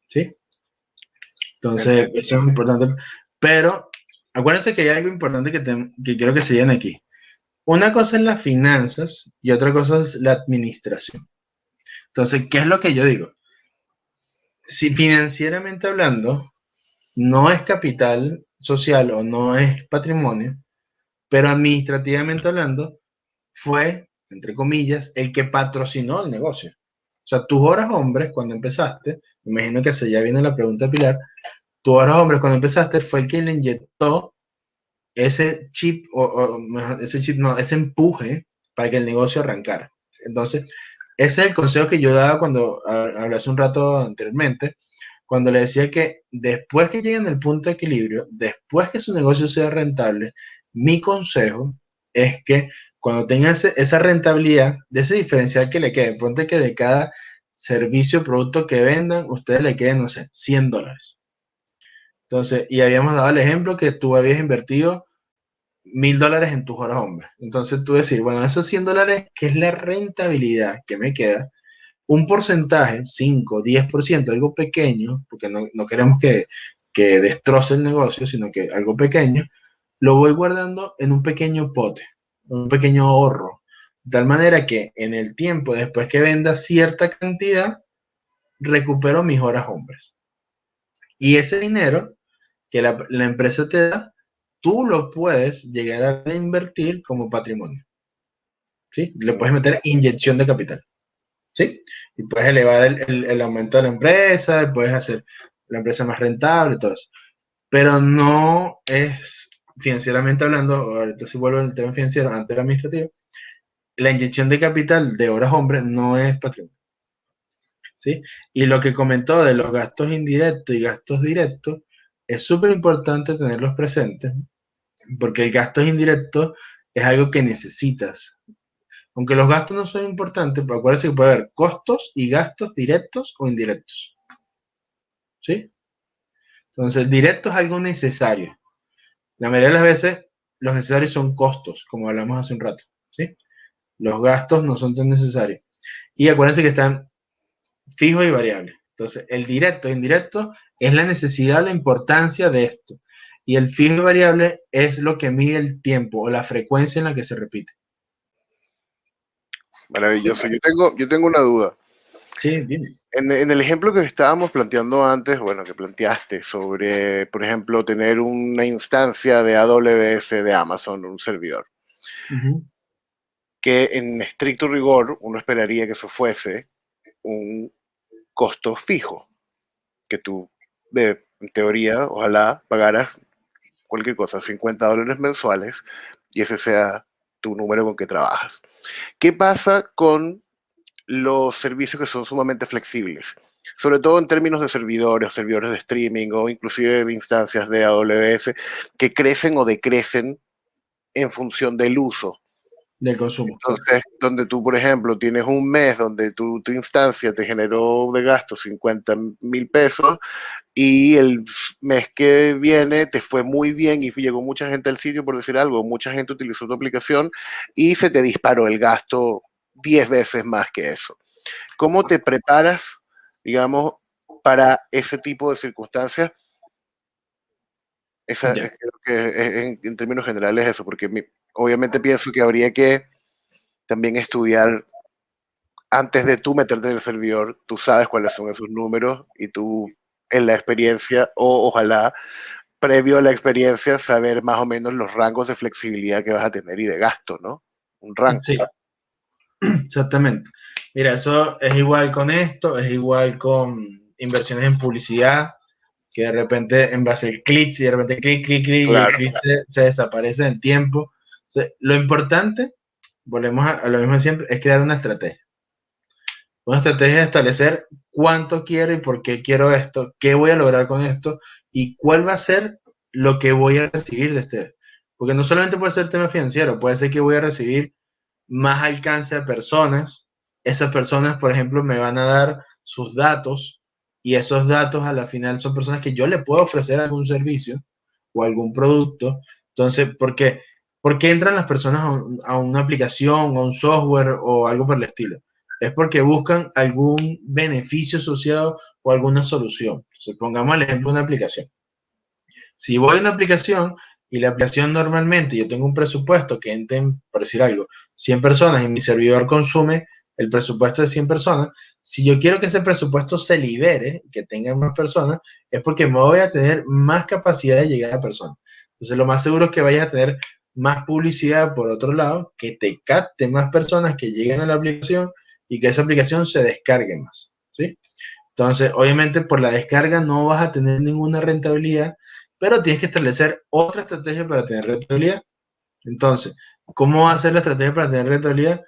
¿sí? Entonces, Entiendo. eso es importante. Pero acuérdense que hay algo importante que quiero que se lleven aquí. Una cosa es las finanzas y otra cosa es la administración. Entonces, ¿qué es lo que yo digo? Si financieramente hablando, no es capital social o no es patrimonio, pero administrativamente hablando, fue, entre comillas, el que patrocinó el negocio. O sea, tus horas hombres, cuando empezaste, me imagino que hacia allá viene la pregunta de Pilar, tus horas hombres, cuando empezaste, fue el que le inyectó ese chip, ese chip, no, ese empuje para que el negocio arrancara. Entonces, ese es el consejo que yo daba cuando hablé hace un rato anteriormente, cuando le decía que después que lleguen al punto de equilibrio, después que su negocio sea rentable, mi consejo es que cuando tengan esa rentabilidad, de ese diferencial que le quede, ponte que de cada servicio o producto que vendan, ustedes le queden, no sé, $100. Entonces, y habíamos dado el ejemplo que tú habías invertido $1,000 en tus horas hombres. Entonces tú decir, bueno, esos $100, ¿qué es la rentabilidad que me queda? Un porcentaje, 5, 10%, algo pequeño, porque no queremos que destroce el negocio, sino que algo pequeño, lo voy guardando en un pequeño pote, un pequeño ahorro, de tal manera que en el tiempo, después que venda cierta cantidad, recupero mis horas hombres. Y ese dinero que la empresa te da, tú lo puedes llegar a invertir como patrimonio. ¿Sí? Le puedes meter inyección de capital. ¿Sí? Y puedes elevar el aumento de la empresa, puedes hacer la empresa más rentable y todo eso. Pero no es, financieramente hablando, ahorita si vuelvo al tema financiero, antes era administrativo, la inyección de capital de horas hombres no es patrimonio. ¿Sí? Y lo que comentó de los gastos indirectos y gastos directos, es súper importante tenerlos presentes, porque el gasto indirecto es algo que necesitas. Aunque los gastos no son importantes, pero acuérdense que puede haber costos y gastos directos o indirectos. ¿Sí? Entonces, directo es algo necesario. La mayoría de las veces, los necesarios son costos, como hablamos hace un rato. ¿Sí? Los gastos no son tan necesarios. Y acuérdense que están fijos y variables. Entonces, el directo e indirecto es la necesidad, la importancia de esto. Y el fijo y variable es lo que mide el tiempo o la frecuencia en la que se repite. Maravilloso. Yo tengo una duda. Sí, dime. En el ejemplo que estábamos planteando antes, bueno, que planteaste sobre, por ejemplo, tener una instancia de AWS de Amazon, un servidor, Uh-huh. que en estricto rigor uno esperaría que eso fuese un costo fijo, que tú, en teoría, ojalá pagaras cualquier cosa, $50 mensuales, y ese sea tu número con que trabajas. ¿Qué pasa con los servicios que son sumamente flexibles? Sobre todo en términos de servidores, servidores de streaming o inclusive instancias de AWS que crecen o decrecen en función del uso. Del consumo, correcto. Entonces, donde tú, por ejemplo, tienes un mes donde tu instancia te generó de gasto 50,000 pesos, y el mes que viene te fue muy bien y llegó mucha gente al sitio, por decir algo, mucha gente utilizó tu aplicación y se te disparó el gasto 10 veces más que eso. ¿Cómo te preparas, digamos, para ese tipo de circunstancias? Ya. Creo que en términos generales eso, porque obviamente pienso que habría que también estudiar antes de tú meterte en el servidor, tú sabes cuáles son esos números y tú en la experiencia o ojalá previo a la experiencia saber más o menos los rangos de flexibilidad que vas a tener y de gasto, ¿no? Un rango. Sí, exactamente. Mira, eso es igual con esto, es igual con inversiones en publicidad, que de repente en base al clic, y de repente clic, clic, clic, y el Claro. clic se desaparece en el tiempo. O sea, lo importante, volvemos a lo mismo de siempre, es crear una estrategia. Una estrategia es establecer cuánto quiero y por qué quiero esto, qué voy a lograr con esto y cuál va a ser lo que voy a recibir de este. Porque no solamente puede ser tema financiero, puede ser que voy a recibir más alcance a personas. Esas personas, por ejemplo, me van a dar sus datos y esos datos a la final son personas que yo le puedo ofrecer algún servicio o algún producto. Entonces, ¿por qué entran las personas a una aplicación o un software o algo por el estilo? Es porque buscan algún beneficio asociado o alguna solución. Entonces, pongamos el ejemplo de una aplicación. Si voy a una aplicación y la aplicación normalmente yo tengo un presupuesto que entren, por decir algo, 100 personas y mi servidor consume el presupuesto de 100 personas, si yo quiero que ese presupuesto se libere, que tengan más personas, es porque me voy a tener más capacidad de llegar a personas. Entonces, lo más seguro es que vayas a tener más publicidad por otro lado, que te capte más personas que lleguen a la aplicación y que esa aplicación se descargue más, ¿sí? Entonces, obviamente por la descarga no vas a tener ninguna rentabilidad, pero tienes que establecer otra estrategia para tener rentabilidad. Entonces, ¿cómo va a ser la estrategia para tener rentabilidad?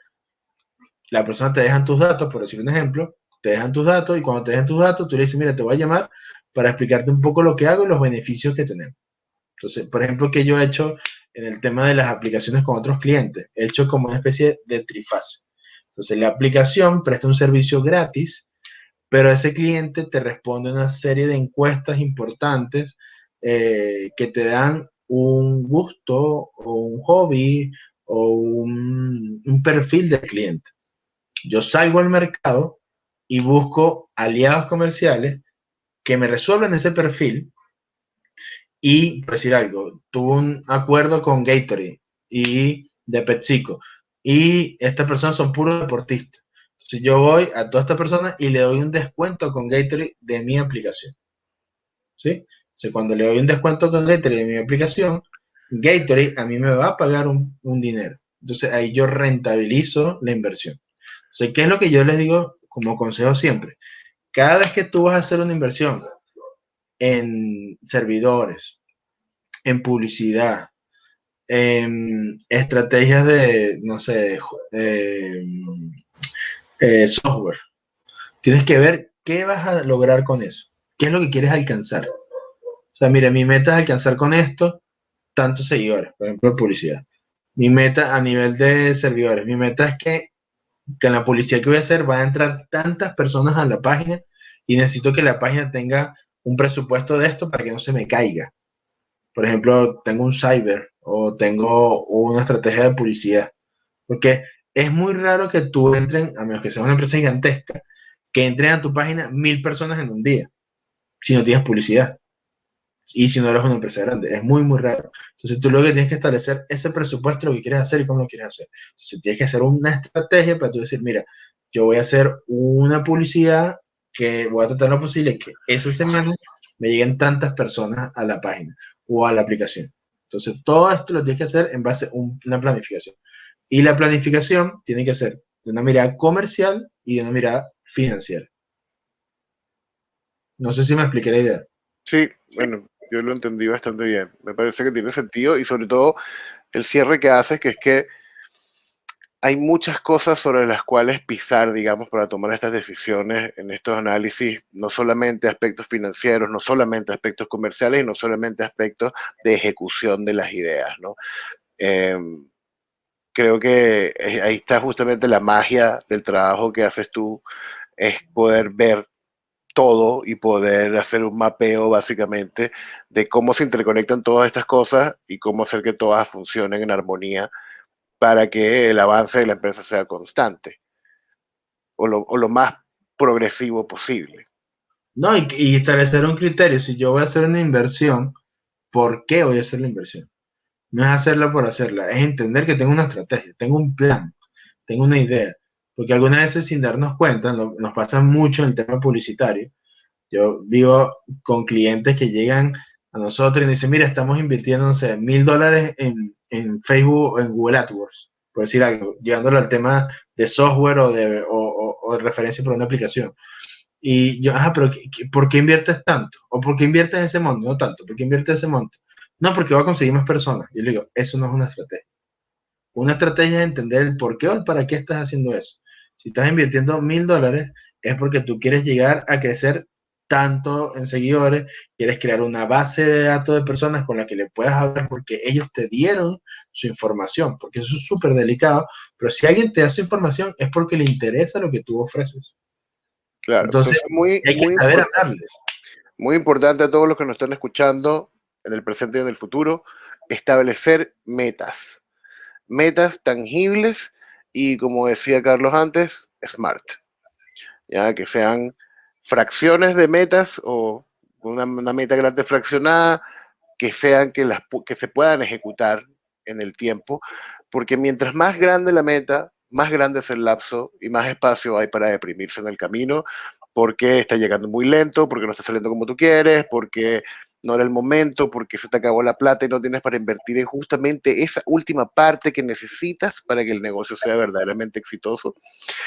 La persona te deja tus datos, por decir un ejemplo, te dejan tus datos y cuando te dejan tus datos, tú le dices, mira, te voy a llamar para explicarte un poco lo que hago y los beneficios que tenemos. Entonces, por ejemplo, que yo he hecho en el tema de las aplicaciones con otros clientes, he hecho como una especie de trifase. Entonces, la aplicación presta un servicio gratis, pero ese cliente te responde una serie de encuestas importantes que te dan un gusto o un hobby o un perfil del cliente. Yo salgo al mercado y busco aliados comerciales que me resuelvan ese perfil y, por decir algo, tuve un acuerdo con Gatorade y de PepsiCo y estas personas son puros deportistas. Entonces yo voy a todas estas personas y le doy un descuento con Gatorade de mi aplicación, ¿sí? Entonces cuando le doy un descuento con Gatorade de mi aplicación, Gatorade a mí me va a pagar un dinero. Entonces ahí yo rentabilizo la inversión. Entonces, ¿qué es lo que yo les digo como consejo siempre? Cada vez que tú vas a hacer una inversión en servidores, en publicidad, estrategias de, no sé, software. Tienes que ver qué vas a lograr con eso. ¿Qué es lo que quieres alcanzar? O sea, mire, mi meta es alcanzar con esto tantos seguidores, por ejemplo, publicidad. Mi meta a nivel de servidores, mi meta es que en la publicidad que voy a hacer van a entrar tantas personas a la página y necesito que la página tenga un presupuesto de esto para que no se me caiga. Por ejemplo, tengo un cyber o tengo una estrategia de publicidad. Porque es muy raro que tú entren, a menos que sea una empresa gigantesca, que entren a tu página 1000 personas en un día, si no tienes publicidad y si no eres una empresa grande. Es muy, muy raro. Entonces tú lo que tienes que establecer ese presupuesto, lo que quieres hacer y cómo lo quieres hacer. Entonces tienes que hacer una estrategia para tú decir, mira, yo voy a hacer una publicidad que voy a tratar lo posible que esa semana me lleguen tantas personas a la página o a la aplicación. Entonces todo esto lo tienes que hacer en base a una planificación. Y la planificación tiene que ser de una mirada comercial y de una mirada financiera. No sé si me expliqué la idea. Sí, bueno, yo lo entendí bastante bien. Me parece que tiene sentido y sobre todo el cierre que haces, que es que hay muchas cosas sobre las cuales pisar, digamos, para tomar estas decisiones en estos análisis, no solamente aspectos financieros, no solamente aspectos comerciales y no solamente aspectos de ejecución de las ideas, ¿no? Eh, Creo que ahí está justamente la magia del trabajo que haces tú, es poder ver todo y poder hacer un mapeo básicamente de cómo se interconectan todas estas cosas y cómo hacer que todas funcionen en armonía para que el avance de la empresa sea constante o lo más progresivo posible. No, y establecer un criterio. Si yo voy a hacer una inversión, ¿por qué voy a hacer la inversión? No es hacerla por hacerla, es entender que tengo una estrategia, tengo un plan, tengo una idea. Porque algunas veces sin darnos cuenta, nos pasa mucho en el tema publicitario. Yo vivo con clientes que llegan a nosotros y nos dicen, mira, estamos invirtiendo, no sé, $1,000 en Facebook o en Google AdWords, por decir algo, llegándolo al tema de software o de referencia para una aplicación. Y yo, pero ¿por qué inviertes tanto? ¿O por qué inviertes ese monto? No tanto, ¿por qué inviertes ese monto? No, porque va a conseguir más personas. Yo le digo, eso no es una estrategia. Una estrategia es entender el por qué o el para qué estás haciendo eso. Si estás invirtiendo $1,000, es porque tú quieres llegar a crecer tanto en seguidores, quieres crear una base de datos de personas con las que le puedas hablar porque ellos te dieron su información, porque eso es súper delicado, pero si alguien te da su información es porque le interesa lo que tú ofreces. Claro, Entonces, entonces muy, hay que muy saber importante. hablarles. Muy importante a todos los que nos están escuchando en el presente y en el futuro, establecer metas. Metas tangibles y, como decía Carlos antes, smart. Ya que sean fracciones de metas o una meta grande fraccionada, que sean que se puedan ejecutar en el tiempo, porque mientras más grande la meta, más grande es el lapso y más espacio hay para deprimirse en el camino, porque está llegando muy lento, porque no está saliendo como tú quieres, porque no era el momento, porque se te acabó la plata y no tienes para invertir en justamente esa última parte que necesitas para que el negocio sea verdaderamente exitoso.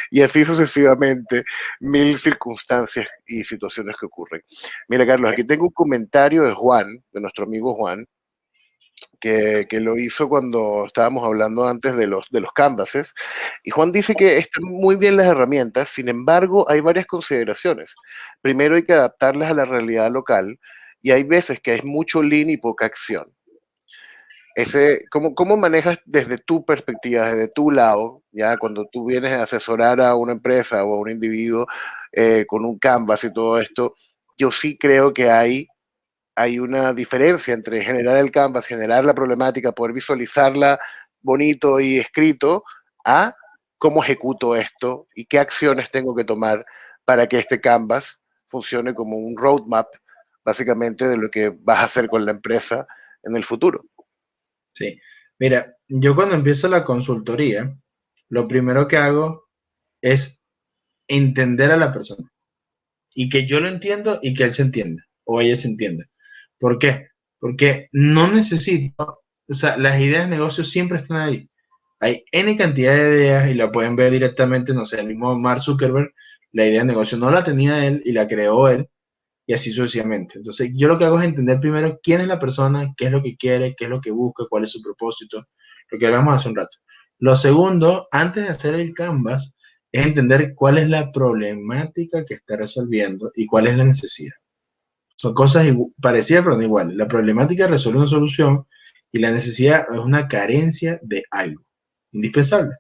Y así sucesivamente, mil circunstancias y situaciones que ocurren. Mira, Carlos, aquí tengo un comentario de Juan, de nuestro amigo Juan, que lo hizo cuando estábamos hablando antes de los canvases. Y Juan dice que están muy bien las herramientas, sin embargo, hay varias consideraciones. Primero, hay que adaptarlas a la realidad local y hay veces que hay mucho lean y poca acción. ¿Cómo manejas desde tu perspectiva, desde tu lado, ya cuando tú vienes a asesorar a una empresa o a un individuo con un canvas y todo esto? Yo sí creo que hay una diferencia entre generar el canvas, generar la problemática, poder visualizarla bonito y escrito, a cómo ejecuto esto y qué acciones tengo que tomar para que este canvas funcione como un roadmap, básicamente, de lo que vas a hacer con la empresa en el futuro. Sí. Mira, yo cuando empiezo la consultoría, lo primero que hago es entender a la persona y que yo lo entiendo y que él se entienda o ella se entienda. ¿Por qué? Porque no necesito, o sea, las ideas de negocio siempre están ahí. Hay N cantidad de ideas y la pueden ver directamente, no sé, el mismo Mark Zuckerberg, la idea de negocio no la tenía él y la creó él y así sucesivamente. Entonces, yo lo que hago es entender primero quién es la persona, qué es lo que quiere, qué es lo que busca, cuál es su propósito, lo que hablamos hace un rato. Lo segundo, antes de hacer el canvas, es entender cuál es la problemática que está resolviendo y cuál es la necesidad. Son cosas parecidas, pero no iguales. La problemática resuelve una solución y la necesidad es una carencia de algo indispensable.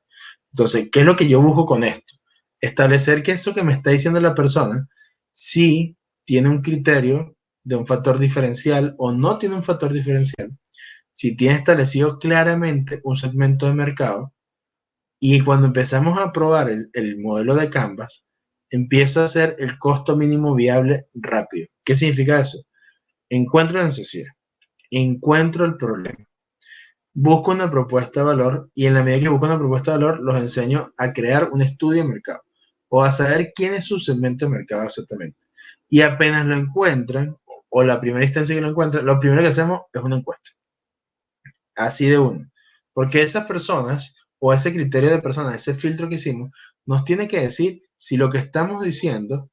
Entonces, ¿qué es lo que yo busco con esto? Establecer que eso que me está diciendo la persona, sí tiene un criterio de un factor diferencial o no tiene un factor diferencial, si tiene establecido claramente un segmento de mercado y cuando empezamos a probar el modelo de Canvas, empiezo a hacer el costo mínimo viable rápido. ¿Qué significa eso? Encuentro la necesidad, encuentro el problema, busco una propuesta de valor y en la medida que busco una propuesta de valor, los enseño a crear un estudio de mercado o a saber quién es su segmento de mercado exactamente. Y apenas lo encuentran, o la primera instancia que lo encuentran, lo primero que hacemos es una encuesta. Así de uno. Porque esas personas, o ese criterio de personas, ese filtro que hicimos, nos tiene que decir si lo que estamos diciendo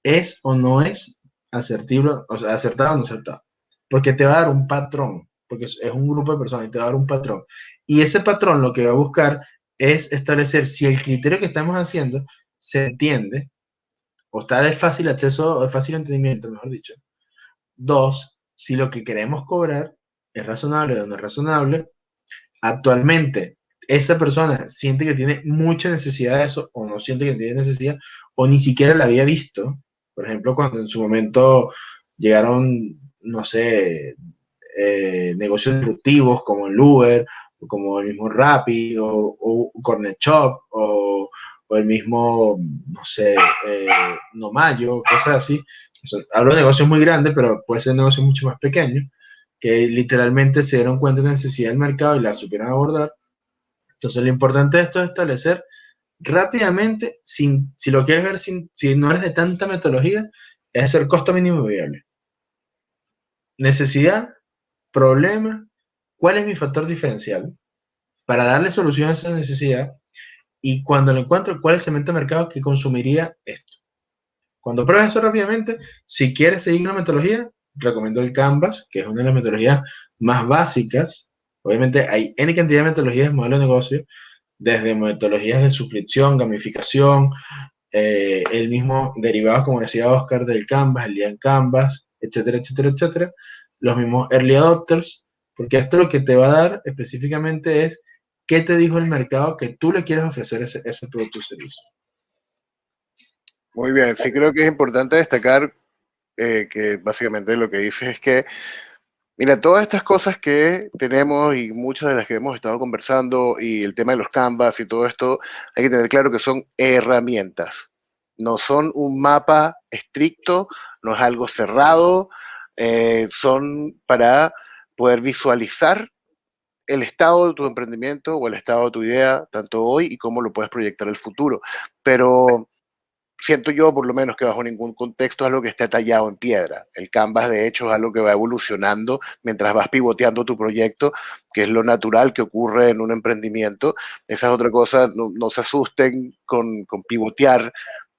es o no es asertivo, o sea, acertado o no acertado. Porque te va a dar un patrón, porque es un grupo de personas y te va a dar un patrón. Y ese patrón lo que va a buscar es establecer si el criterio que estamos haciendo se entiende o está de fácil acceso o de fácil entendimiento, mejor dicho. Dos, si lo que queremos cobrar es razonable o no es razonable. Actualmente, esa persona siente que tiene mucha necesidad de eso o no siente que tiene necesidad o ni siquiera la había visto Por ejemplo, cuando en su momento llegaron, no sé, negocios disruptivos como el Uber, o como el mismo Rappi, o Cornet Shop, o el mismo, no sé, Nomayo, cosas así. Hablo de negocios muy grandes, pero puede ser negocios mucho más pequeños, que literalmente se dieron cuenta de la necesidad del mercado y la supieron abordar. Entonces, lo importante de esto es establecer rápidamente, si lo quieres ver, si no eres de tanta metodología, es hacer costo mínimo viable. Necesidad, problema, ¿cuál es mi factor diferencial? Para darle solución a esa necesidad, y cuando lo encuentro, ¿cuál es el segmento de mercado que consumiría esto? Cuando pruebas eso rápidamente, si quieres seguir una metodología, recomiendo el Canvas, que es una de las metodologías más básicas. Obviamente hay N cantidad de metodologías de modelo de negocio, desde metodologías de suscripción, gamificación, el mismo derivados, como decía Oscar, del Canvas, el Lean Canvas, etcétera, etcétera, etcétera. Los mismos early adopters, porque esto lo que te va a dar específicamente es qué te dijo el mercado que tú le quieres ofrecer ese producto o servicio. Muy bien, sí creo que es importante destacar que básicamente lo que dices es que, mira, todas estas cosas que tenemos y muchas de las que hemos estado conversando y el tema de los canvas y todo esto, hay que tener claro que son herramientas. No son un mapa estricto, no es algo cerrado, son para poder visualizar el estado de tu emprendimiento o el estado de tu idea, tanto hoy y cómo lo puedes proyectar al futuro. Pero siento yo, por lo menos, que bajo ningún contexto es algo que esté tallado en piedra. El Canvas, de hecho, es algo que va evolucionando mientras vas pivoteando tu proyecto, que es lo natural que ocurre en un emprendimiento. Esa es otra cosa, no se asusten con pivotear,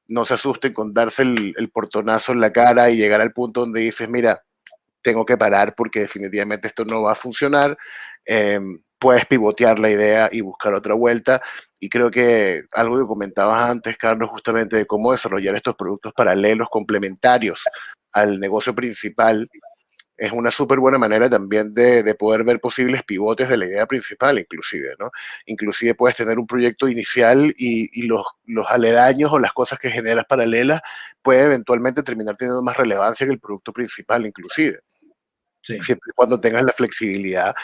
no se asusten con darse el portonazo en la cara y llegar al punto donde dices, mira, tengo que parar porque definitivamente esto no va a funcionar. Puedes pivotear la idea y buscar otra vuelta. Y creo que algo que comentabas antes, Carlos, justamente de cómo desarrollar estos productos paralelos, complementarios al negocio principal, es una súper buena manera también de poder ver posibles pivotes de la idea principal, inclusive, ¿no? Inclusive puedes tener un proyecto inicial y los aledaños o las cosas que generas paralelas puede eventualmente terminar teniendo más relevancia que el producto principal, inclusive. Sí. Siempre y cuando tengas la flexibilidad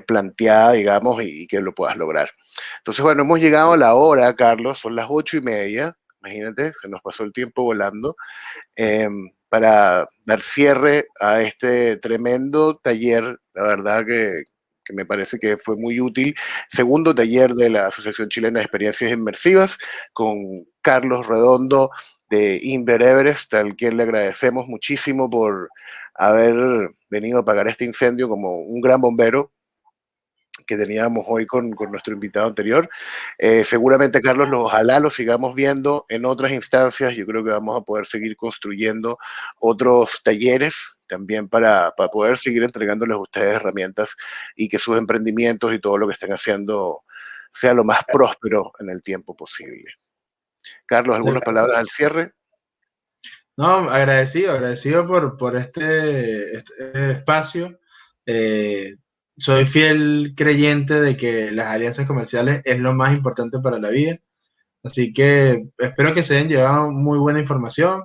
planteada, digamos, y que lo puedas lograr. Entonces, bueno, hemos llegado a la hora, Carlos, son las 8:30, imagínate, se nos pasó el tiempo volando, para dar cierre a este tremendo taller, la verdad que me parece que fue muy útil. Segundo taller de la Asociación Chilena de Experiencias Inmersivas con Carlos Redondo de Inver Everest, al quien le agradecemos muchísimo por haber venido a apagar este incendio como un gran bombero que teníamos hoy con nuestro invitado anterior. Seguramente, Carlos, ojalá lo sigamos viendo en otras instancias. Yo creo que vamos a poder seguir construyendo otros talleres también para poder seguir entregándoles a ustedes herramientas y que sus emprendimientos y todo lo que estén haciendo sea lo más próspero en el tiempo posible. Carlos, algunas palabras al cierre. No, agradecido por este espacio. Eh, Soy fiel creyente de que las alianzas comerciales es lo más importante para la vida. Así que espero que se hayan llevado muy buena información.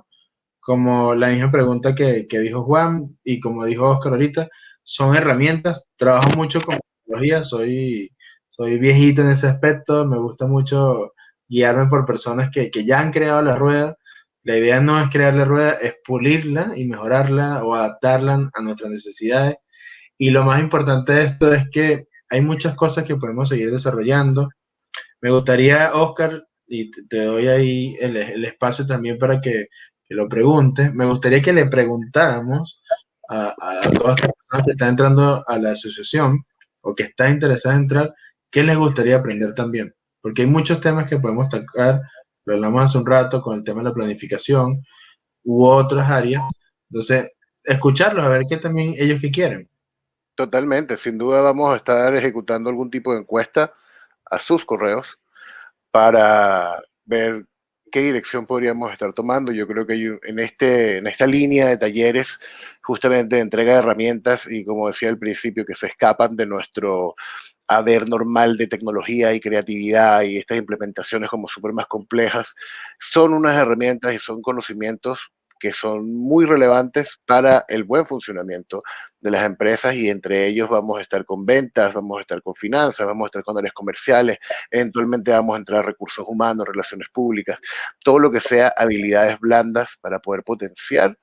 Como la misma pregunta que dijo Juan y como dijo Oscar ahorita, son herramientas. Trabajo mucho con tecnología, soy viejito en ese aspecto. Me gusta mucho guiarme por personas que ya han creado la rueda. La idea no es crear la rueda, es pulirla y mejorarla o adaptarla a nuestras necesidades. Y lo más importante de esto es que hay muchas cosas que podemos seguir desarrollando. Me gustaría, Oscar, y te doy ahí el espacio también para que lo preguntes. Me gustaría que le preguntáramos a todas las personas que están entrando a la asociación o que están interesadas en entrar, qué les gustaría aprender también. Porque hay muchos temas que podemos tocar, lo hablamos hace un rato con el tema de la planificación u otras áreas. Entonces, escucharlos, a ver qué también ellos que quieren. Totalmente, sin duda vamos a estar ejecutando algún tipo de encuesta a sus correos para ver qué dirección podríamos estar tomando. Yo creo que hay en esta línea de talleres, justamente de entrega de herramientas y, como decía al principio, que se escapan de nuestro haber normal de tecnología y creatividad y estas implementaciones como súper más complejas, son unas herramientas y son conocimientos que son muy relevantes para el buen funcionamiento de las empresas, y entre ellos vamos a estar con ventas, vamos a estar con finanzas, vamos a estar con áreas comerciales, eventualmente vamos a entrar a recursos humanos, relaciones públicas, todo lo que sea habilidades blandas para poder potenciar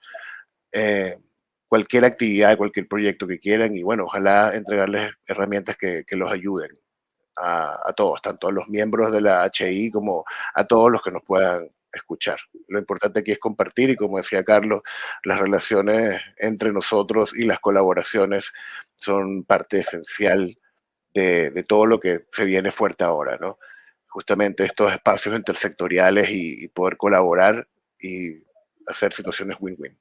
cualquier actividad, cualquier proyecto que quieran, y bueno, ojalá entregarles herramientas que los ayuden a todos, tanto a los miembros de la HI como a todos los que nos puedan escuchar. Lo importante aquí es compartir, y como decía Carlos, las relaciones entre nosotros y las colaboraciones son parte esencial de todo lo que se viene fuerte ahora, ¿no? Justamente estos espacios intersectoriales y poder colaborar y hacer situaciones win-win.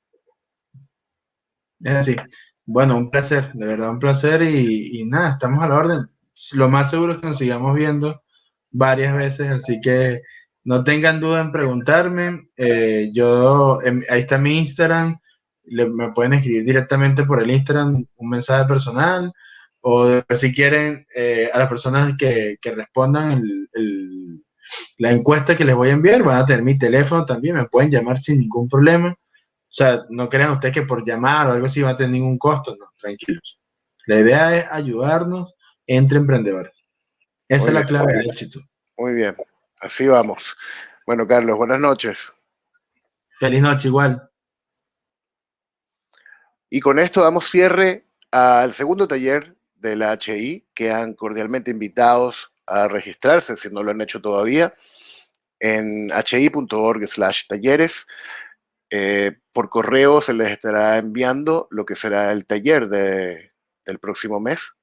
Es así. Bueno, un placer, de verdad un placer y nada, estamos a la orden. Lo más seguro es que nos sigamos viendo varias veces, así que no tengan duda en preguntarme. Ahí está mi Instagram, me pueden escribir directamente por el Instagram un mensaje personal, o después, si quieren, a las personas que respondan la encuesta que les voy a enviar, van a tener mi teléfono también, me pueden llamar sin ningún problema. O sea, no crean ustedes que por llamar o algo así va a tener ningún costo, no, tranquilos. La idea es ayudarnos entre emprendedores. Esa Muy es la bien, clave del éxito. muy bien. Así vamos. Bueno, Carlos, buenas noches. Feliz noche igual. Y con esto damos cierre al segundo taller de la HI. Quedan cordialmente invitados a registrarse si no lo han hecho todavía en hi.org/talleres. Por correo se les estará enviando lo que será el taller del próximo mes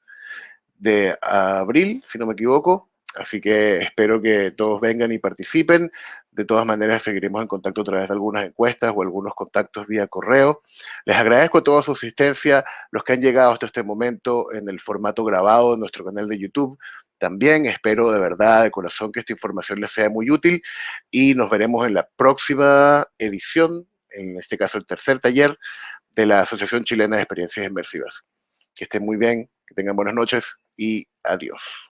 de abril, si no me equivoco. Así que espero que todos vengan y participen. De todas maneras, seguiremos en contacto a través de algunas encuestas o algunos contactos vía correo. Les agradezco toda su asistencia, los que han llegado hasta este momento en el formato grabado en nuestro canal de YouTube. También espero de verdad, de corazón, que esta información les sea muy útil, y nos veremos en la próxima edición, en este caso el tercer taller de la Asociación Chilena de Experiencias Inmersivas. Que estén muy bien, que tengan buenas noches y adiós.